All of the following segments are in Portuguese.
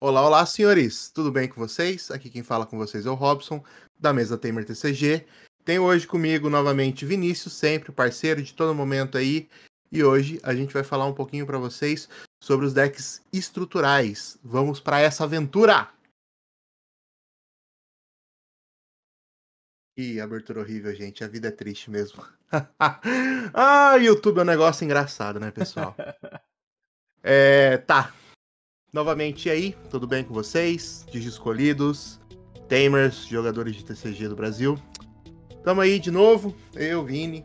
Olá, olá, senhores! Tudo bem com vocês? Aqui quem fala com vocês é o Robson, da mesa Tamer TCG. Tenho hoje comigo novamente Vinícius, sempre parceiro de todo momento aí. E hoje a gente vai falar um pouquinho para vocês sobre os decks estruturais. Vamos para essa aventura! Ih, abertura horrível, gente. A vida é triste mesmo. YouTube é um negócio engraçado, né, pessoal? Tá. Novamente aí, tudo bem com vocês? Digi escolhidos, Tamers, jogadores de TCG do Brasil. Tamo aí de novo, eu, Vini.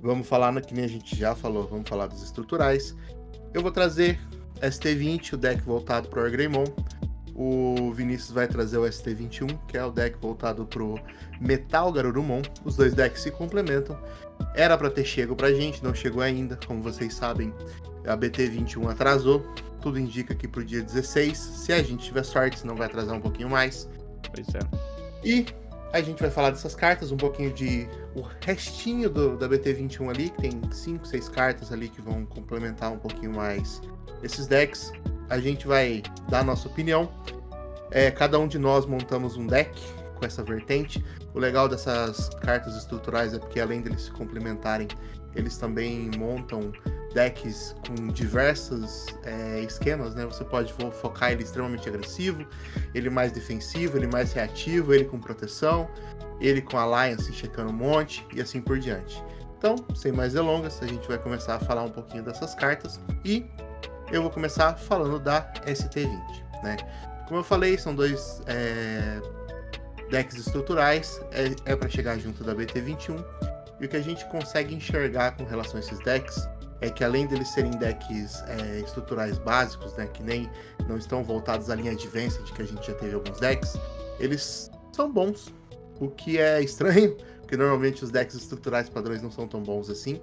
Vamos falar, que nem a gente já falou, vamos falar dos estruturais. Eu vou trazer ST20, o deck voltado pro Greymon. O Vinícius vai trazer o ST21, que é o deck voltado pro Metal Garurumon. Os dois decks se complementam. Era para ter chego pra gente, não chegou ainda. Como vocês sabem, a BT21 atrasou. Tudo indica que pro dia 16. Se a gente tiver sorte, senão vai atrasar um pouquinho mais. Pois é. E a gente vai falar dessas cartas, um pouquinho de o restinho da BT21 ali, que tem 5, 6 cartas ali que vão complementar um pouquinho mais esses decks. A gente vai dar a nossa opinião. Cada um de nós montamos um deck com essa vertente. O legal dessas cartas estruturais é porque, além deles se complementarem, eles também montam decks com diversos esquemas, né? Você pode focar ele extremamente agressivo, ele mais defensivo, ele mais reativo, ele com proteção, ele com Alliance checando um monte e assim por diante. Então, sem mais delongas, a gente vai começar a falar um pouquinho dessas cartas e eu vou começar falando da ST20, né? Como eu falei, são dois decks estruturais, para chegar junto da BT21, e o que a gente consegue enxergar com relação a esses decks é que, além deles serem decks estruturais básicos, né, que nem não estão voltados à linha Advanced, que a gente já teve alguns decks, eles são bons, o que é estranho, porque normalmente os decks estruturais padrões não são tão bons assim.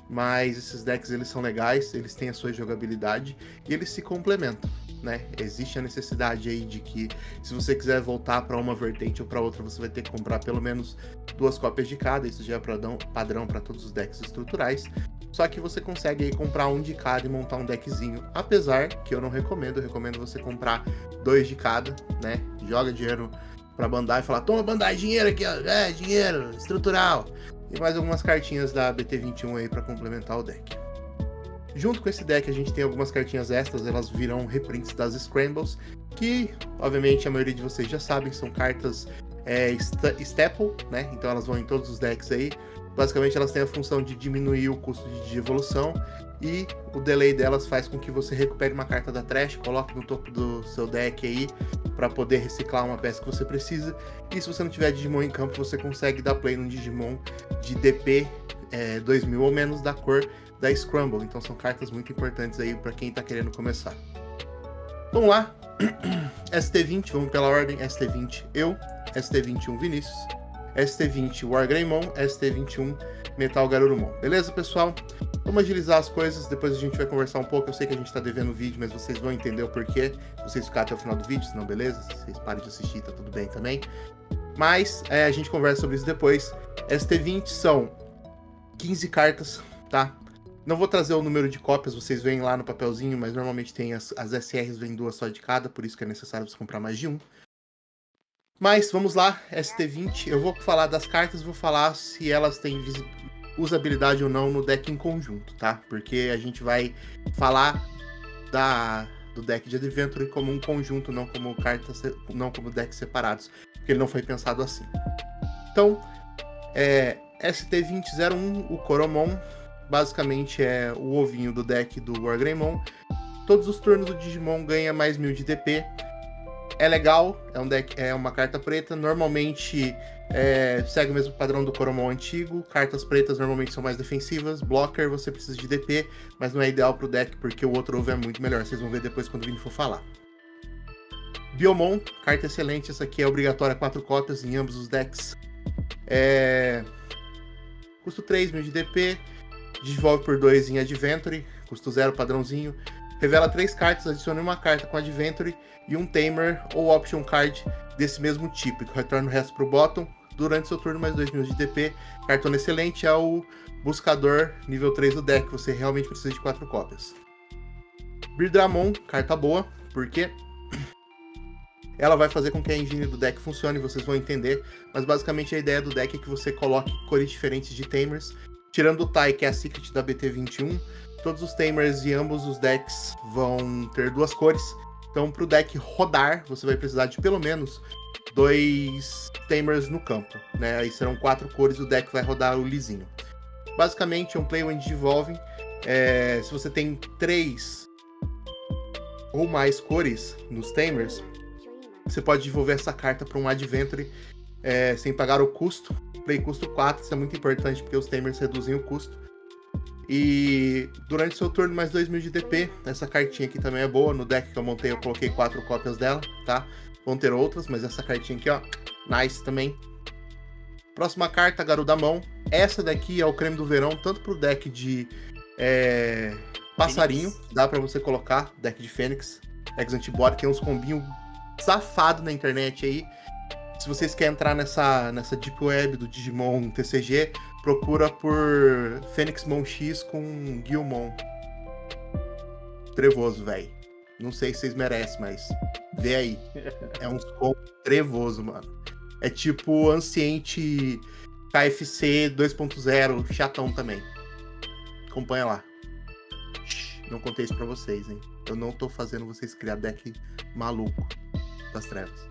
Mas esses decks, eles são legais, eles têm a sua jogabilidade e eles se complementam, né? Existe a necessidade aí de que, se você quiser voltar para uma vertente ou para outra, você vai ter que comprar pelo menos 2 cópias de cada. Isso já é padrão para todos os decks estruturais. Só que você consegue aí comprar um de cada e montar um deckzinho. Apesar que eu não recomendo, eu recomendo você comprar 2 de cada, né? Joga dinheiro pra Bandai e fala: toma Bandai, dinheiro aqui, ó, dinheiro estrutural. E mais algumas cartinhas da BT21 aí para complementar o deck. Junto com esse deck a gente tem algumas cartinhas extras, elas virão reprints das Scrambles, que obviamente a maioria de vocês já sabem, são cartas staple, né? Então elas vão em todos os decks aí. Basicamente elas têm a função de diminuir o custo de evolução, e o delay delas faz com que você recupere uma carta da Trash, coloque no topo do seu deck aí, para poder reciclar uma peça que você precisa. E se você não tiver Digimon em campo, você consegue dar play num Digimon de DP 2000 ou menos da cor da Scramble. Então são cartas muito importantes aí para quem tá querendo começar. Vamos lá. ST20, vamos pela ordem. ST20 eu, ST21 Vinícius, ST20 Wargreymon, ST21 Metal Garurumon. Beleza, pessoal? Vamos agilizar as coisas, depois a gente vai conversar um pouco. Eu sei que a gente tá devendo vídeo, mas vocês vão entender o porquê se vocês ficarem até o final do vídeo, senão beleza, se vocês parem de assistir, tá tudo bem também. Mas a gente conversa sobre isso depois. ST20 são 15 cartas, tá? Não vou trazer o número de cópias, vocês veem lá no papelzinho, mas normalmente tem as SRs, vem 2 só de cada, por isso que é necessário você comprar mais de um. Mas vamos lá, ST20, eu vou falar das cartas, vou falar se elas têm usabilidade ou não no deck em conjunto, tá? Porque a gente vai falar do deck de Adventure como um conjunto, não como cartas, não como decks separados, porque ele não foi pensado assim. Então, ST2001, o Coromon, basicamente é o ovinho do deck do Wargreymon. Todos os turnos o Digimon ganha mais 1000 de DP. É legal, é uma carta preta, normalmente segue o mesmo padrão do Coromon antigo. Cartas pretas normalmente são mais defensivas, blocker você precisa de DP, mas não é ideal pro deck porque o outro ovo é muito melhor, vocês vão ver depois quando o Vini for falar. Biomon, carta excelente, essa aqui é obrigatória 4 cópias em ambos os decks. Custo 3.000 de DP, devolve por 2 em Adventure, custo 0 padrãozinho. Revela 3 cartas, adicione uma carta com Adventure e um Tamer ou Option Card desse mesmo tipo, que retorna o resto pro bottom durante seu turno, mais 2.000 de DP. Cartona excelente, é o Buscador nível 3 do deck, você realmente precisa de 4 cópias. Birdramon, carta boa, porque ela vai fazer com que a engine do deck funcione, vocês vão entender. Mas basicamente a ideia do deck é que você coloque cores diferentes de Tamers. Tirando o Tai, que é a Secret da BT21, todos os Tamers e ambos os decks vão ter 2 cores. Então, para o deck rodar, você vai precisar de pelo menos 2 Tamers no campo, né? Aí serão 4 cores, o deck vai rodar o lisinho. Basicamente, é um Play When Devolving. Se você tem 3 ou mais cores nos Tamers, você pode devolver essa carta para um Adventure sem pagar o custo. Play custo 4, isso é muito importante porque os Tamers reduzem o custo. E durante o seu turno, mais 2000 de DP. Essa cartinha aqui também é boa. No deck que eu montei, eu coloquei 4 cópias dela, tá? Vão ter outras, mas essa cartinha aqui, ó, nice também. Próxima carta, Garudamon. Essa daqui é o creme do verão, tanto pro deck de passarinho, Fênix. Dá pra você colocar, deck de Fênix, decks antibody, tem uns combinhos safado na internet aí. Se vocês querem entrar nessa Deep Web do Digimon TCG, procura por Fênixmon X com Guilmon. Trevoso, velho. Não sei se vocês merecem, mas vê aí. É um combo trevoso, mano. É tipo Anciente KFC 2.0, chatão também. Acompanha lá. Não contei isso pra vocês, hein? Eu não tô fazendo vocês criar deck maluco das trevas.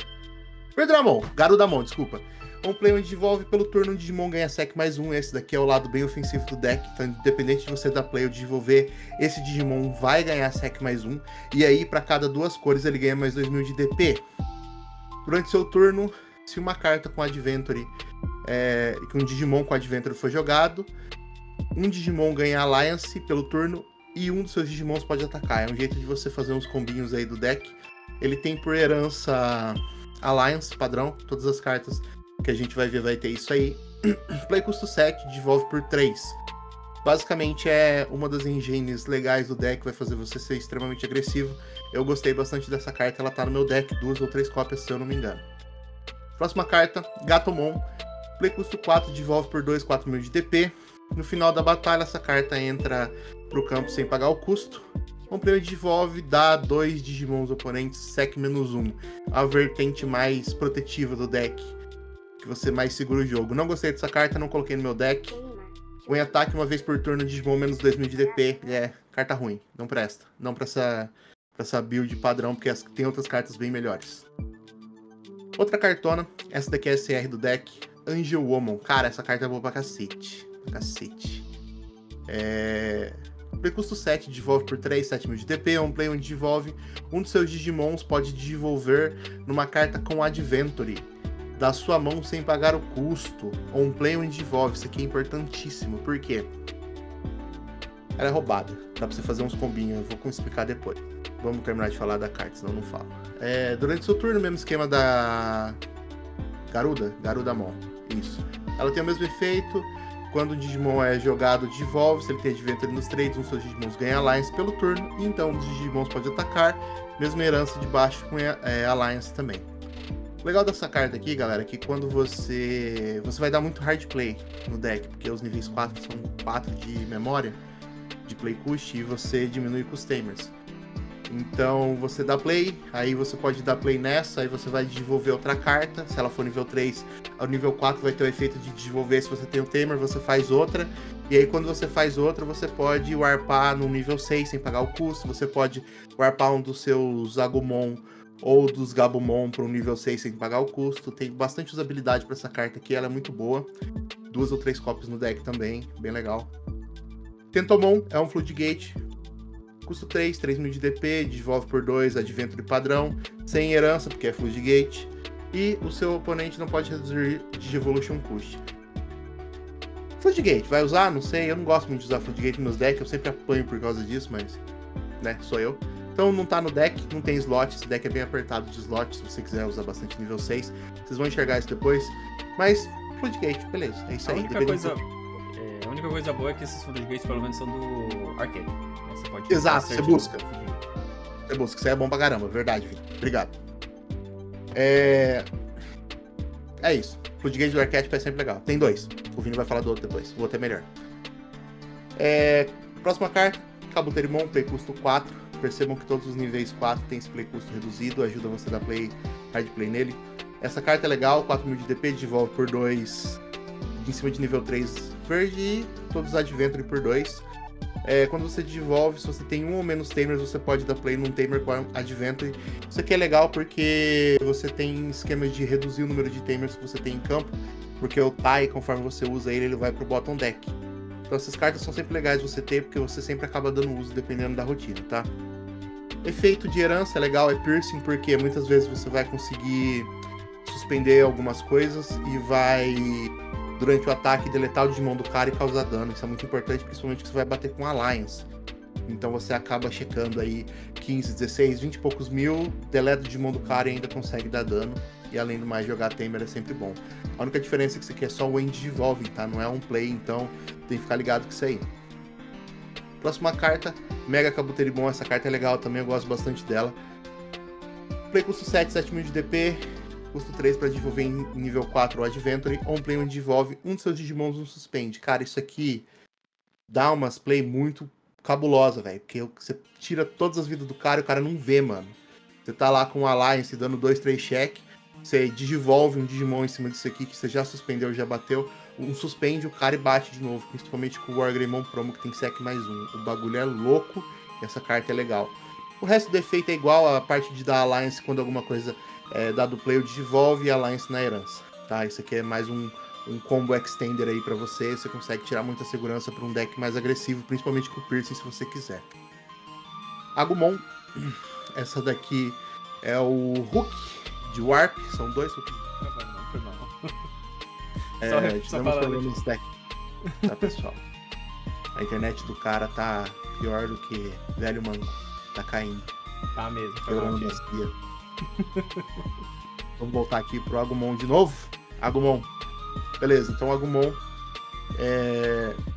Birdramon, Garudamon, desculpa. Um play onde devolve pelo turno, o Digimon ganha sec mais 1. Esse daqui é o lado bem ofensivo do deck. Então, independente de você dar play ou devolver, esse Digimon vai ganhar sec mais 1. E aí, para cada 2 cores, ele ganha mais 2000 de DP. Durante seu turno, se uma carta com Adventure, que um Digimon com Adventure for jogado, um Digimon ganha Alliance pelo turno e um dos seus Digimons pode atacar. É um jeito de você fazer uns combinhos aí do deck. Ele tem por herança Alliance padrão, todas as cartas que a gente vai ver vai ter isso aí. Play custo 7, devolve por 3. Basicamente é uma das engines legais do deck, vai fazer você ser extremamente agressivo. Eu gostei bastante dessa carta, ela tá no meu deck, 2 ou 3 cópias se eu não me engano. Próxima carta, Gatomon. Play custo 4, devolve por 2, 4000 de DP. No final da batalha, essa carta entra pro campo sem pagar o custo. Um prêmio de devolve dá 2 Digimons oponentes, sec menos 1. A vertente mais protetiva do deck, que você mais segura o jogo. Não gostei dessa carta, não coloquei no meu deck. Em ataque uma vez por turno, Digimon menos 2000 de DP. Carta ruim, não presta. Não pra essa build padrão, porque tem outras cartas bem melhores. Outra cartona, essa daqui é a SR do deck, Angel Woman. Cara, essa carta é boa pra cacete. Play custo 7, devolve por 3, 7000 de DP. É um play onde devolve um dos seus Digimons, pode devolver numa carta com Adventure da sua mão sem pagar o custo. Ou um play onde devolve. Isso aqui é importantíssimo, por quê? Ela é roubada, dá pra você fazer uns combinhos, eu vou explicar depois. Vamos terminar de falar da carta, senão não falo. Durante seu turno, mesmo esquema da Garudamon, isso. Ela tem o mesmo efeito. Quando o Digimon é jogado, devolve. Se ele tem Adventure nos trades, um dos seus Digimons ganha Alliance pelo turno. E então os Digimons podem atacar. Mesma herança de baixo com Alliance também. O legal dessa carta aqui, galera, é que quando você vai dar muito hard play no deck, porque os níveis 4 são 4 de memória, de play cust, e você diminui com os Tamers. Então você dá play, aí você pode dar play nessa, aí você vai devolver outra carta. Se ela for nível 3, ao nível 4 vai ter o efeito de devolver. Se você tem o Tamer, você faz outra. E aí quando você faz outra, você pode warpar no nível 6 sem pagar o custo. Você pode warpar um dos seus Agumon ou dos Gabumon para um nível 6 sem pagar o custo. Tem bastante usabilidade para essa carta aqui, ela é muito boa. 2 ou 3 cópias no deck também, bem legal. Tentomon é um Floodgate. Custo 3, 3000 de DP, devolve por 2, Adventure padrão, sem herança, porque é Floodgate. E o seu oponente não pode reduzir Digivolution Cust. Floodgate, vai usar? Não sei, eu não gosto muito de usar Floodgate nos meus decks, eu sempre apanho por causa disso, mas, né, sou eu. Então não tá no deck, não tem slot, esse deck é bem apertado de slot, se você quiser usar bastante nível 6. Vocês vão enxergar isso depois, mas Floodgate, beleza, é isso aí. A única coisa boa é que esses Floodgates pelo menos são do arcade. Você pode Exato, você busca. Isso aí é bom pra caramba, verdade, Vini. Obrigado. É isso. Floodgate do arcade é sempre legal. Tem 2. O Vini vai falar do outro depois. O outro é melhor. Próxima carta, Kabuterimon, play custo 4. Percebam que todos os níveis 4 tem esse play custo reduzido, ajuda você a dar hard play nele. Essa carta é legal, 4.000 de DP, devolve por 2 em cima de nível 3 verde e todos os Adventure por 2. Quando você devolve, se você tem um ou menos Tamers, você pode dar play num Tamer com Adventure. Isso aqui é legal porque você tem esquemas de reduzir o número de Tamers que você tem em campo, porque o Tai, conforme você usa ele vai pro bottom deck. Então essas cartas são sempre legais de você ter, porque você sempre acaba dando uso dependendo da rotina, tá? Efeito de herança é legal, é Piercing, porque muitas vezes você vai conseguir suspender algumas coisas e vai, durante o ataque, deletar o Digimon do cara e causar dano. Isso é muito importante, principalmente que você vai bater com Alliance. Então você acaba checando aí 15, 16, 20 e poucos mil, deleta o Digimon do cara e ainda consegue dar dano. E além do mais, jogar Tamer é sempre bom. A única diferença é que isso aqui é só o End Digivolve, tá? Não é um play, então tem que ficar ligado com isso aí. Próxima carta, Mega Kabuterimon. Essa carta é legal também, eu gosto bastante dela. Play custo 7, 7.000 de DP, custo 3 para desenvolver em nível 4 o Adventure. On play onde desenvolve um dos seus Digimons no suspende. Cara, isso aqui dá umas play muito cabulosa, velho. Porque você tira todas as vidas do cara e o cara não vê, mano. Você tá lá com o Alliance dando 2, 3 check. Você digivolve um Digimon em cima disso aqui que você já suspendeu, já bateu. Suspende o cara e bate de novo. Principalmente com o Wargreymon Promo, que tem sec mais 1. O bagulho é louco e essa carta é legal. O resto do efeito é igual, a parte de dar Alliance quando alguma coisa é dado play, o digivolve e Alliance na herança. Tá? Isso aqui é mais um combo extender aí pra você. Você consegue tirar muita segurança pra um deck mais agressivo, principalmente com o Piercing, se você quiser. Agumon. Essa daqui é o Hook de Warp. São 2 Hook. Foi mal. Tivemos problemas deck. Tá, pessoal? A internet do cara tá pior do que velho mango. Tá caindo. Tá mesmo. Foi mal, Vamos voltar aqui pro Agumon de novo. Agumon. Beleza, então o Agumon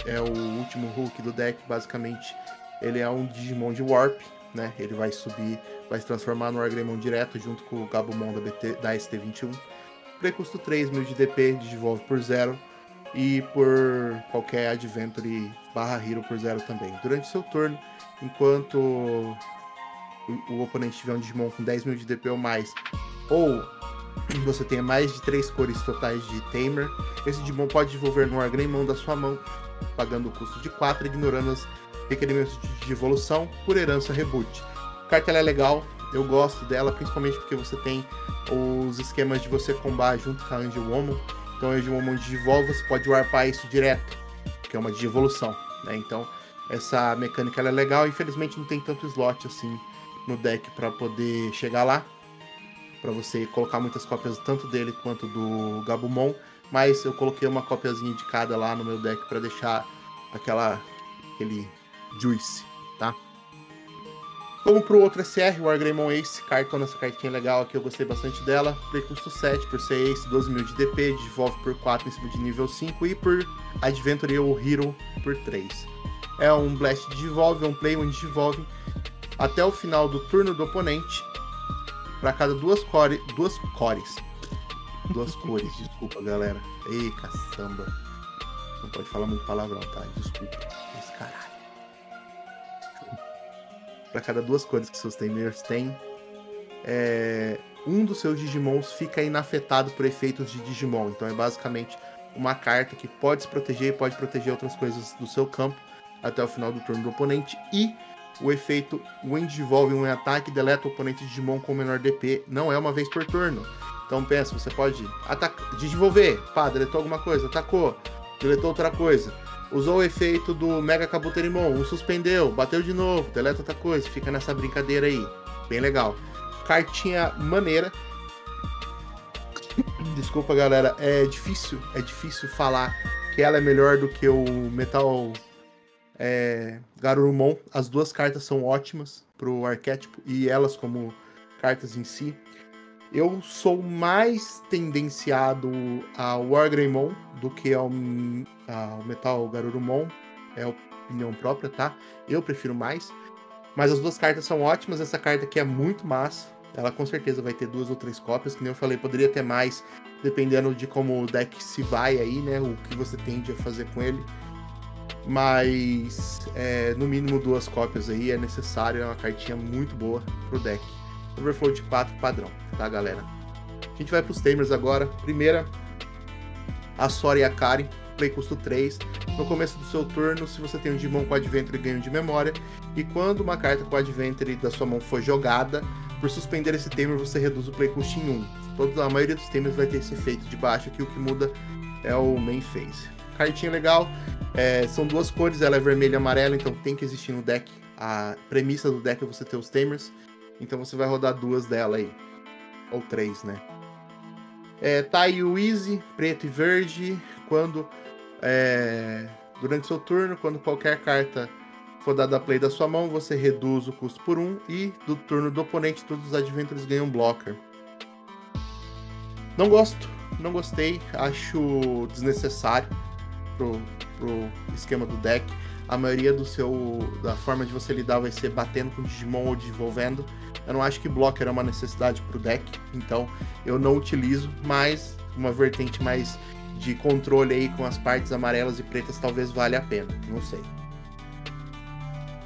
é o último Hulk do deck. Basicamente, ele é um Digimon de Warp, né? Ele vai subir, vai se transformar no Wargreymon direto junto com o Gabumon da ST21. Play custo 3.000 de DP, digivolve por 0. E por qualquer Adventure /Hero por 0 também. Durante seu turno, enquanto o oponente tiver um Digimon com 10.000 de DP ou mais, ou você tenha mais de 3 cores totais de Tamer, esse Digimon pode devolver no Wargreymon da sua mão, pagando o custo de 4, ignorando os requerimentos de evolução por herança reboot. A carta é legal, eu gosto dela, principalmente porque você tem os esquemas de você combar junto com a Angel Woman. Então a Angel Woman devolve, você pode warpar isso direto, que é uma de evolução, né? Então essa mecânica ela é legal, infelizmente não tem tanto slot assim no deck para poder chegar lá, para você colocar muitas cópias tanto dele quanto do Gabumon, mas eu coloquei uma cópiazinha de cada lá no meu deck para deixar aquele juice, tá? Vamos pro outro SR, o Wargreymon Ace, cartão nessa cartinha legal aqui, eu gostei bastante dela. Play custo 7 por ser Ace, 12.000 de DP, devolve por 4 em cima de nível 5 e por Adventure ou Hero por 3. É um Blast de devolve, um play onde devolve até o final do turno do oponente. Para cada duas cores, desculpa galera. Ei, caçamba. Não pode falar muito palavrão, tá? Desculpa. Esse caralho. Para cada 2 cores que seus Tamers têm, um dos seus Digimons fica inafetado por efeitos de Digimon. Então é basicamente uma carta que pode se proteger e pode proteger outras coisas do seu campo até o final do turno do oponente. E o efeito Wind devolve um ataque e deleta o oponente de Digimon com menor DP. Não é uma vez por turno. Então pensa, você pode desenvolver, deletou alguma coisa, atacou, deletou outra coisa. Usou o efeito do Mega Kabuterimon, suspendeu, bateu de novo, deleta outra coisa, fica nessa brincadeira aí. Bem legal. Cartinha maneira. Desculpa, galera, é difícil falar que ela é melhor do que o Metal Garurumon. As 2 cartas são ótimas pro arquétipo e elas como cartas em si. Eu sou mais tendenciado ao Wargreymon do que ao Metal Garurumon. É opinião própria, tá? Eu prefiro mais. Mas as 2 cartas são ótimas. Essa carta aqui é muito massa. Ela com certeza vai ter 2 ou 3 cópias. Que nem eu falei, poderia ter mais, dependendo de como o deck se vai aí, né? O que você tende a fazer com ele. Mas no mínimo 2 cópias aí é necessário, é uma cartinha muito boa pro deck. Overflow de 4 padrão, tá, galera? A gente vai pros Tamers agora. Primeira, a Sora e a Karen, play custo 3. No começo do seu turno, se você tem um Digimon com Adventure, ganha um de memória. E quando uma carta com Adventure da sua mão for jogada, por suspender esse Tamer, você reduz o play custo em 1. A maioria dos Tamers vai ter esse efeito de baixo, que o que muda é o main phase. Cartinha legal, são 2 cores, ela é vermelha e amarela, então tem que existir no deck. A premissa do deck é você ter os Tamers, então você vai rodar 2 dela aí. Ou 3, né? Tai Easy, preto e verde, quando durante seu turno, quando qualquer carta for dada a play da sua mão, você reduz o custo por 1 e do turno do oponente todos os Adventures ganham um blocker. Não gosto, não gostei, acho desnecessário pro esquema do deck. A maioria da forma de você lidar vai ser batendo com o Digimon ou desenvolvendo. Eu não acho que blocker é uma necessidade pro deck, então eu não utilizo, mas uma vertente mais de controle aí com as partes amarelas e pretas talvez valha a pena, não sei.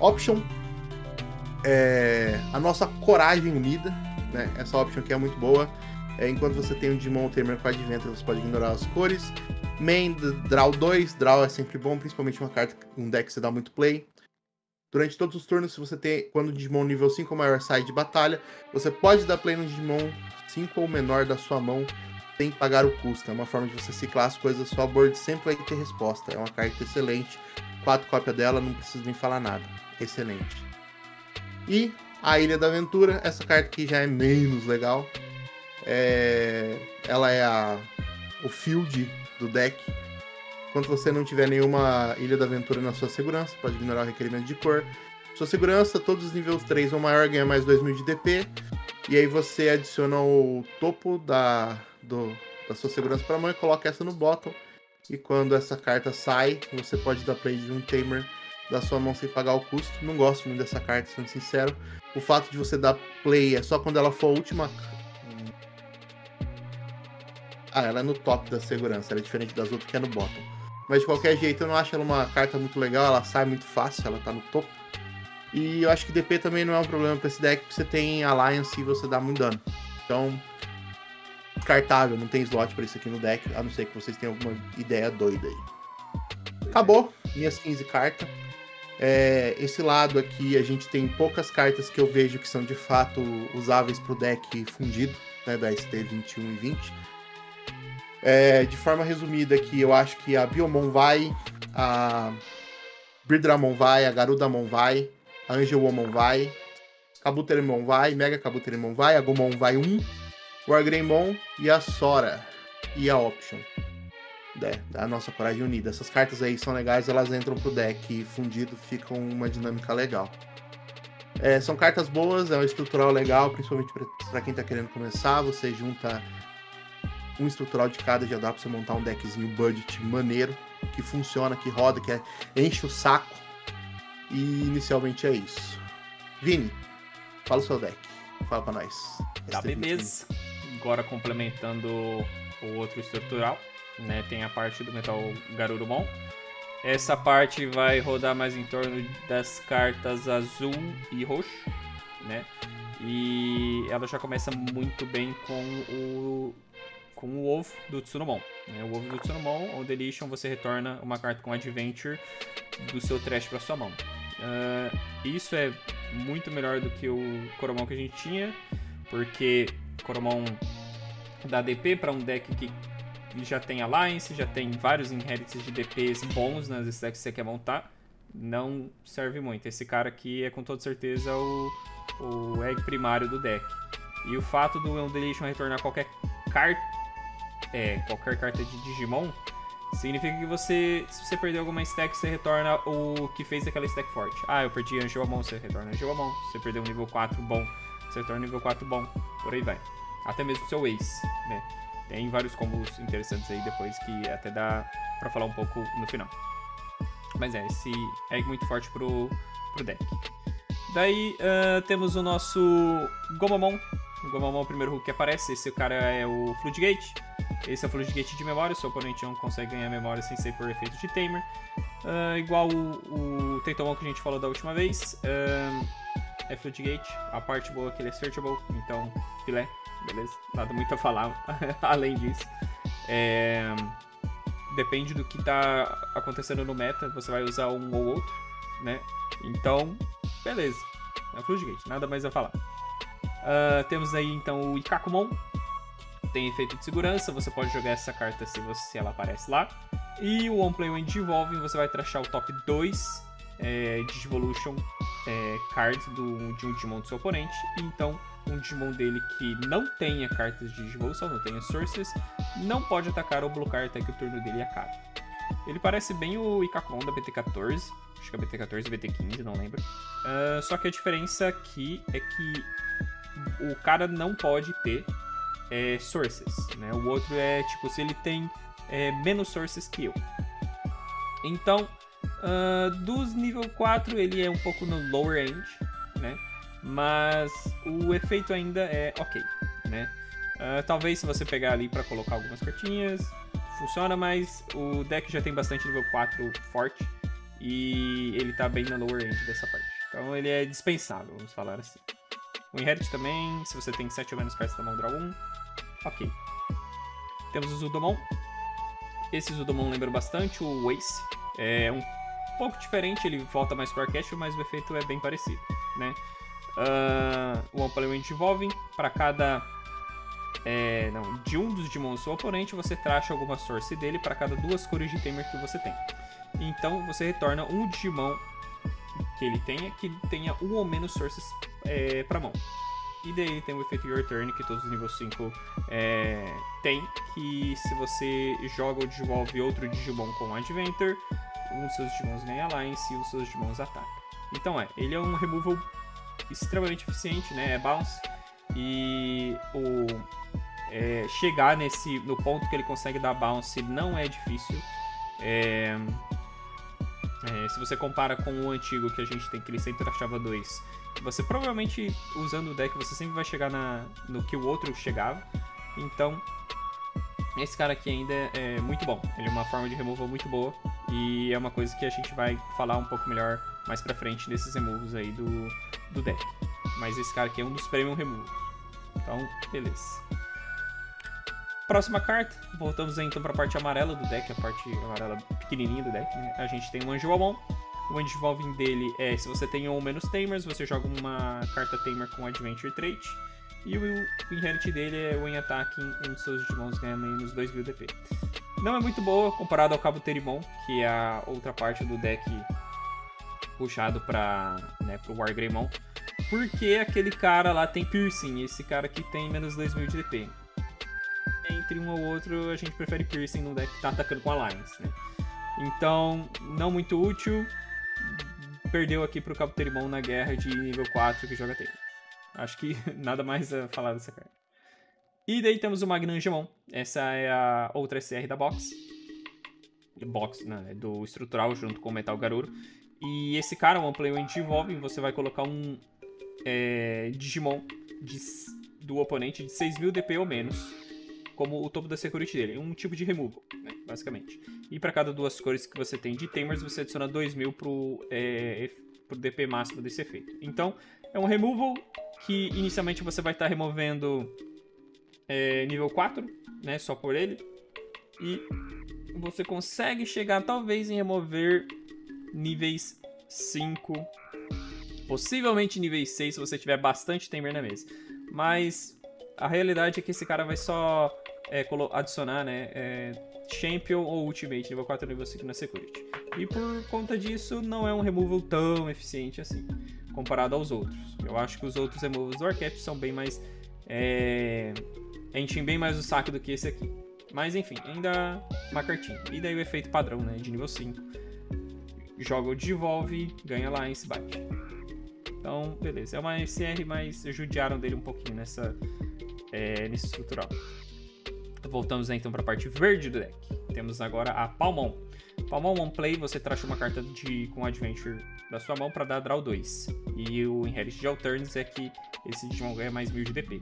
Option, a nossa Coragem Unida, né? Essa option aqui é muito boa. Enquanto você tem um Digimon Tamer com Adventure, você pode ignorar as cores. Main, Draw 2, Draw é sempre bom, principalmente uma carta, um deck que você dá muito play. Durante todos os turnos, se você tem, quando o Digimon nível 5 ou maior sai de batalha, você pode dar play no Digimon 5 ou menor da sua mão, sem pagar o custo. É uma forma de você ciclar as coisas, sua board sempre vai ter resposta. É uma carta excelente, 4 cópias dela, não preciso nem falar nada. Excelente. E a Ilha da Aventura, essa carta aqui já é menos legal. Ela é o field do deck. Quando você não tiver nenhuma Ilha da Aventura na sua segurança, pode ignorar o requerimento de cor. Sua segurança, todos os níveis 3 ou maior ganha mais 2000 de DP. E aí você adiciona o topo da sua segurança para a mão e coloca essa no bottom. E quando essa carta sai, você pode dar play de um Tamer da sua mão sem pagar o custo. Não gosto muito dessa carta, sendo sincero. O fato de você dar play é só quando ela for a última... ela é no top da segurança, ela é diferente das outras que é no bottom. Mas de qualquer jeito, eu não acho ela uma carta muito legal, ela sai muito fácil, ela tá no topo. E eu acho que DP também não é um problema pra esse deck, porque você tem Alliance e você dá muito dano. Então, descartável, não tem slot pra isso aqui no deck, a não ser que vocês tenham alguma ideia doida aí. Acabou, minhas 15 cartas. Esse lado aqui, a gente tem poucas cartas que eu vejo que são de fato usáveis pro deck fundido, né, da ST 21 e 20. De forma resumida aqui, eu acho que a Biomon vai, a Birdramon vai, a Garudamon vai, a Angelwomon vai, Kabuterimon vai, Mega Kabuterimon vai, a Gomon vai 1, o Wargreymon e a Sora e a Option. Da nossa Coragem Unida. Essas cartas aí são legais, elas entram pro deck fundido, ficam uma dinâmica legal. São cartas boas, é um estrutural legal, principalmente para quem tá querendo começar. Você junta um estrutural de cada, já dá pra você montar um deckzinho budget maneiro, que funciona, que roda, que enche o saco. E inicialmente é isso. Vini, fala o seu deck. Fala pra nós. Tá, beleza. Agora complementando o outro estrutural, né? Tem a parte do Metal Garurumon. Essa parte vai rodar mais em torno das cartas azul e roxo, né? E ela já começa muito bem com o ovo do Tsunomon, né? O ovo do Tsunomon, o Deletion, você retorna uma carta com Adventure do seu trash para sua mão. Isso é muito melhor do que o Coromon que a gente tinha, porque Coromon dá DP para um deck que já tem Alliance, já tem vários inherites de DPs bons nas stacks que você quer montar. Não serve muito. Esse cara aqui é com toda certeza o egg primário do deck. E o fato do Eldelition retornar qualquer carta de Digimon significa que se você perder alguma stack, você retorna o que fez aquela stack forte. Eu perdi Angelwomon, você retorna Angelwomon. Se você perdeu um nível 4 bom, você retorna nível 4 bom. Por aí vai. Até mesmo o seu Ace, né? Tem vários combos interessantes aí depois que até dá pra falar um pouco no final. Mas esse egg muito forte pro deck. Daí temos o nosso Gomamon, O Gomamon é o primeiro Hulk que aparece. Esse cara é o Floodgate. Esse é o Floodgate de memória. Seu oponente não consegue ganhar memória sem ser por efeito de Tamer. Igual o Tentomon que a gente falou da última vez. É Floodgate. A parte boa é que ele é searchable. Então, filé. Beleza? Nada muito a falar além disso. Depende do que tá acontecendo no meta. Você vai usar um ou outro, né? Então, beleza. É Floodgate. Nada mais a falar. Temos aí então o Ikakumon. Tem efeito de segurança. Você pode jogar essa carta se ela aparece lá. E o One Play One Digivolving. Você vai trashar o top 2 Digivolution cards de um Digimon do seu oponente. Então, um Digimon dele que não tenha cartas de Digivolução, não tenha Sources, não pode atacar ou bloquear até que o turno dele acabe. Ele parece bem o Ikakumon da BT14. Acho que é BT14 ou BT15, não lembro. Só que a diferença aqui é que o cara não pode ter Sources, né? O outro é tipo, se ele tem menos Sources que eu. Então, dos nível 4, ele é um pouco no lower end, né? Mas o efeito ainda é ok, né? Talvez se você pegar ali pra colocar algumas cartinhas, funciona, mas o deck já tem bastante nível 4 forte e ele tá bem na lower end dessa parte. Então ele é dispensável, vamos falar assim. O Inherit também, se você tem 7 ou menos cartas da mão, draw 1. Ok. Temos o Zudomon. Esse Zudomon lembra bastante o Ace. É um pouco diferente, ele volta mais pro arquétipo, mas o efeito é bem parecido, né? O One Play One Evolving, para cada de um dos Digimons do seu oponente, você tracha alguma source dele para cada 2 cores de Tamer que você tem. Então você retorna um Digimon que ele tenha um ou menos sources para mão. E daí tem o efeito Your Turn, que todos os níveis 5 tem, que se você joga ou desenvolve outro Digimon com Adventure, um dos seus Digimons ganha Alliance e um dos seus Digimons ataca. Então ele é um removal extremamente eficiente, né? É bounce. E chegar no ponto que ele consegue dar bounce não é difícil. Se você compara com o antigo que a gente tem, que ele sempre achava 2, você provavelmente, usando o deck, você sempre vai chegar no que o outro chegava. Então, esse cara aqui ainda é muito bom. Ele é uma forma de removal muito boa. E é uma coisa que a gente vai falar um pouco melhor mais pra frente desses removals aí do deck. Mas esse cara aqui é um dos premium removals. Então, beleza. Próxima carta, voltamos aí, então para a parte amarela do deck, a parte amarela pequenininha do deck, né? A gente tem o Angelomon. O Angelomon dele se você tem um ou menos Tamers, você joga uma carta Tamer com Adventure Trait. E o Inherit dele é o em ataque, um dos seus Digimons ganha menos 2000 DP. Não é muito boa comparado ao Kabuterimon, que é a outra parte do deck puxado para o Wargreymon. Porque aquele cara lá tem Piercing, esse cara aqui tem menos 2000 de DP. Entre um ou outro, a gente prefere Piercing no deck que tá atacando com Alliance, né? Então, não muito útil. Perdeu aqui pro Kabuterimon na guerra de nível 4 que joga Tamer. Acho que nada mais a falar dessa carta. E daí temos o Magnangemon. Essa é a outra SR da box. Do estrutural junto com o Metal Garuru. E esse cara, o One Play One Evolving, você vai colocar um Digimon do oponente de 6000 DP ou menos como o topo da security dele. Um tipo de removal, né, basicamente. E para cada 2 cores que você tem de Tamers, você adiciona 2000 pro DP máximo desse efeito. Então, é um removal que inicialmente você vai estar removendo nível 4, né, só por ele. E você consegue chegar talvez em remover níveis 5, possivelmente níveis 6 se você tiver bastante Tamer na mesa. Mas a realidade é que esse cara vai só adicionar, Champion ou Ultimate, nível 4 nível 5 na Security. E por conta disso, não é um removal tão eficiente assim, comparado aos outros. Eu acho que os outros removals do Archetype são bem mais... enchem bem mais o saco do que esse aqui. Mas enfim, ainda uma cartinha. E daí o efeito padrão, né, de nível 5. Joga o Digivolve, ganha Alliance, bate. Então, beleza. É uma SR, mas judiaram dele um pouquinho nesse estrutural. Voltamos então para a parte verde do deck. Temos agora a Palmon. Palmon One Play, você traz uma carta com Adventure da sua mão para dar Draw 2. E o Inherit de Alterns é que esse Digimon ganha mais 1000 de DP.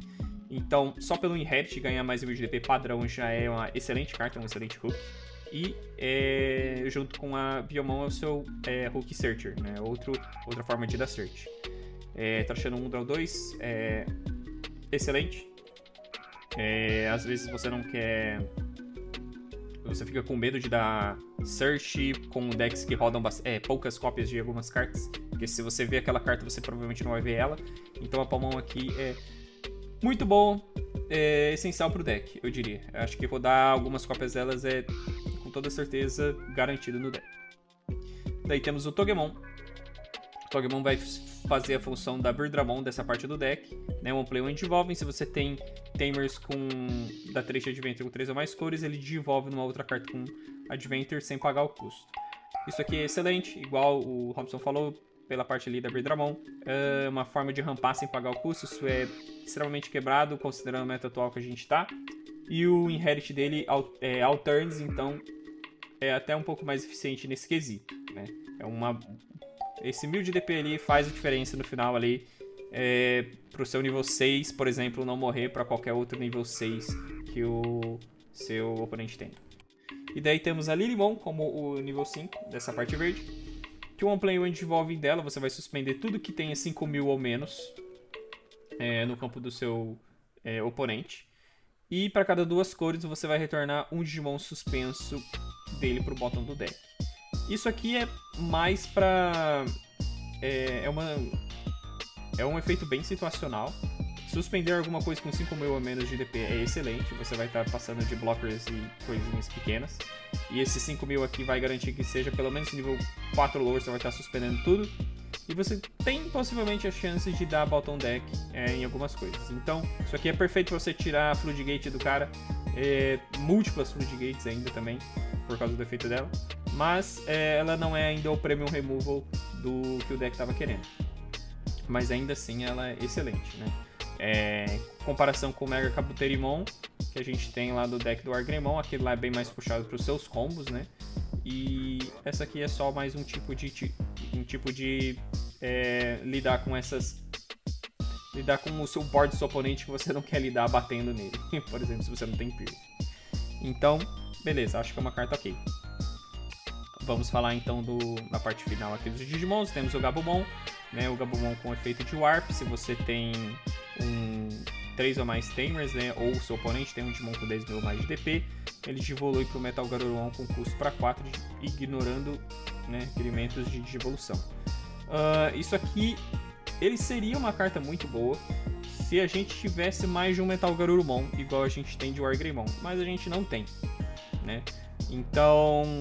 Então, só pelo Inherit ganhar mais 1000 de DP padrão já é uma excelente carta, um excelente hook. E junto com a Biomon é o seu Hook Searcher, né? Outra forma de dar search. Trashando 1, Draw 2, excelente. Às vezes você não quer... Você fica com medo de dar search com decks que rodam poucas cópias de algumas cartas. Porque se você vê aquela carta, você provavelmente não vai ver ela. Então a Palmon aqui é muito bom, essencial pro deck, eu diria. Acho que rodar algumas cópias delas é com toda certeza garantido no deck. Daí temos o Togemon. O Togemon vai fazer a função da Birdramon dessa parte do deck, né? One Play One Devolving. Se você tem Tamers da 3 de Adventure com 3 ou mais cores, ele devolve numa outra carta com Adventure sem pagar o custo. Isso aqui é excelente, igual o Robson falou, pela parte ali da Birdramon. É uma forma de rampar sem pagar o custo. Isso é extremamente quebrado, considerando o meta atual que a gente tá. E o Inherit dele é Alterns, então é até um pouco mais eficiente nesse quesito, né? Esse 1000 de DP ali faz a diferença no final ali, pro seu nível 6, por exemplo, não morrer para qualquer outro nível 6 que o seu oponente tem. E daí temos a Lilymon como o nível 5 dessa parte verde, que o One Play One Devolving dela, você vai suspender tudo que tenha 5000 ou menos no campo do seu oponente. E para cada 2 cores você vai retornar um Digimon suspenso dele pro bottom do deck. Isso aqui é mais pra... É um efeito bem situacional. Suspender alguma coisa com 5000 ou menos de DP é excelente. Você vai estar passando de blockers e coisinhas pequenas. E esse 5000 aqui vai garantir que seja pelo menos nível 4 lower. Você vai estar suspendendo tudo. E você tem possivelmente a chance de dar bottom deck em algumas coisas. Então, isso aqui é perfeito para você tirar a Floodgate do cara. Múltiplas Floodgates ainda também, por causa do efeito dela. Mas ela não é ainda o Premium Removal do que o deck estava querendo. Mas ainda assim ela é excelente, né? Comparação com o Mega Kabuterimon, que a gente tem lá do deck do Argreymon, aquele lá é bem mais puxado para os seus combos, né? E essa aqui é só mais um tipo de lidar com essas... Lidar com o seu board do seu oponente que você não quer lidar batendo nele. Por exemplo, se você não tem Pierce. Então, beleza, acho que é uma carta ok. Vamos falar então na parte final aqui dos Digimons. Temos o Gabumon, né? O Gabumon com efeito de Warp. Se você tem 3 ou mais Tamers, né? Ou o seu oponente tem um Digimon com 10.000 ou mais de DP, ele evolui para o Metal Garurumon com custo para 4, ignorando, né, requerimentos de evolução. Isso aqui, ele seria uma carta muito boa se a gente tivesse mais de um Metal Garurumon, igual a gente tem de Wargreymon, mas a gente não tem, né? Então...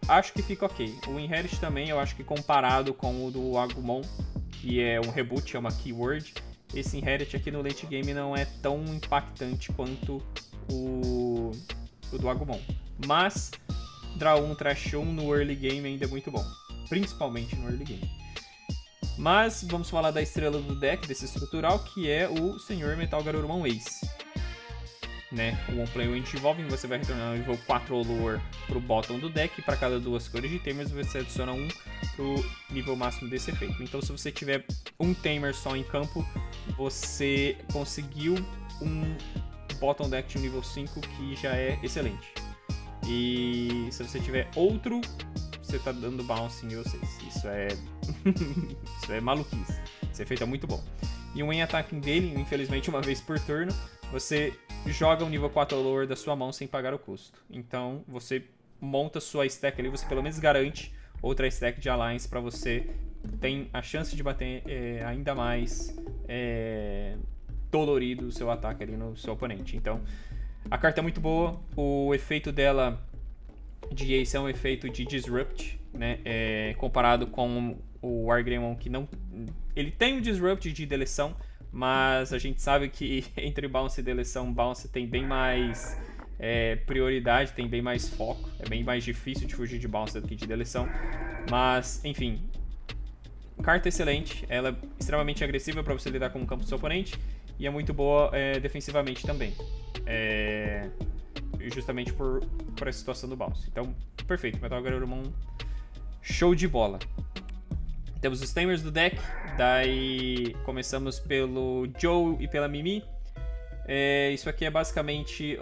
acho que fica ok. O Inherit também, eu acho que comparado com o do Agumon, que é um reboot, é uma keyword, esse Inherit aqui no late game não é tão impactante quanto o do Agumon. Mas Draw 1, Trash 1 no early game ainda é muito bom, principalmente no early game. Mas vamos falar da estrela do deck, desse estrutural, que é o Senhor Metal Garurumon Ace. Né? O One Play One Devolving, você vai retornar um nível 4 ou lower pro bottom do deck, e para cada 2 cores de Tamers você adiciona 1 pro nível máximo desse efeito. Então se você tiver um Tamer só em campo, você conseguiu um bottom deck de nível 5, que já é excelente. E se você tiver outro, você tá dando bounce em vocês. Isso é isso é maluquice. Esse efeito é muito bom. E um em-attacking dele, infelizmente uma vez por turno, você joga um nível 4 ou lower da sua mão sem pagar o custo. Então você monta sua stack ali, você pelo menos garante outra stack de Alliance para você ter a chance de bater ainda mais dolorido o seu ataque ali no seu oponente. Então a carta é muito boa, o efeito dela de Ace é um efeito de Disrupt, né? Comparado com o Wargreymon, que não... Ele tem um Disrupt de deleção, mas a gente sabe que entre bounce e deleção, bounce tem bem mais prioridade, tem bem mais foco. É bem mais difícil de fugir de bounce do que de deleção. Mas, enfim, carta excelente. Ela é extremamente agressiva para você lidar com o campo do seu oponente. E é muito boa defensivamente também. justamente por essa situação do bounce. Então, perfeito, Metal Garurumon, show de bola. Temos os tamers do deck, daí começamos pelo Joe e pela Mimi. Isso aqui é basicamente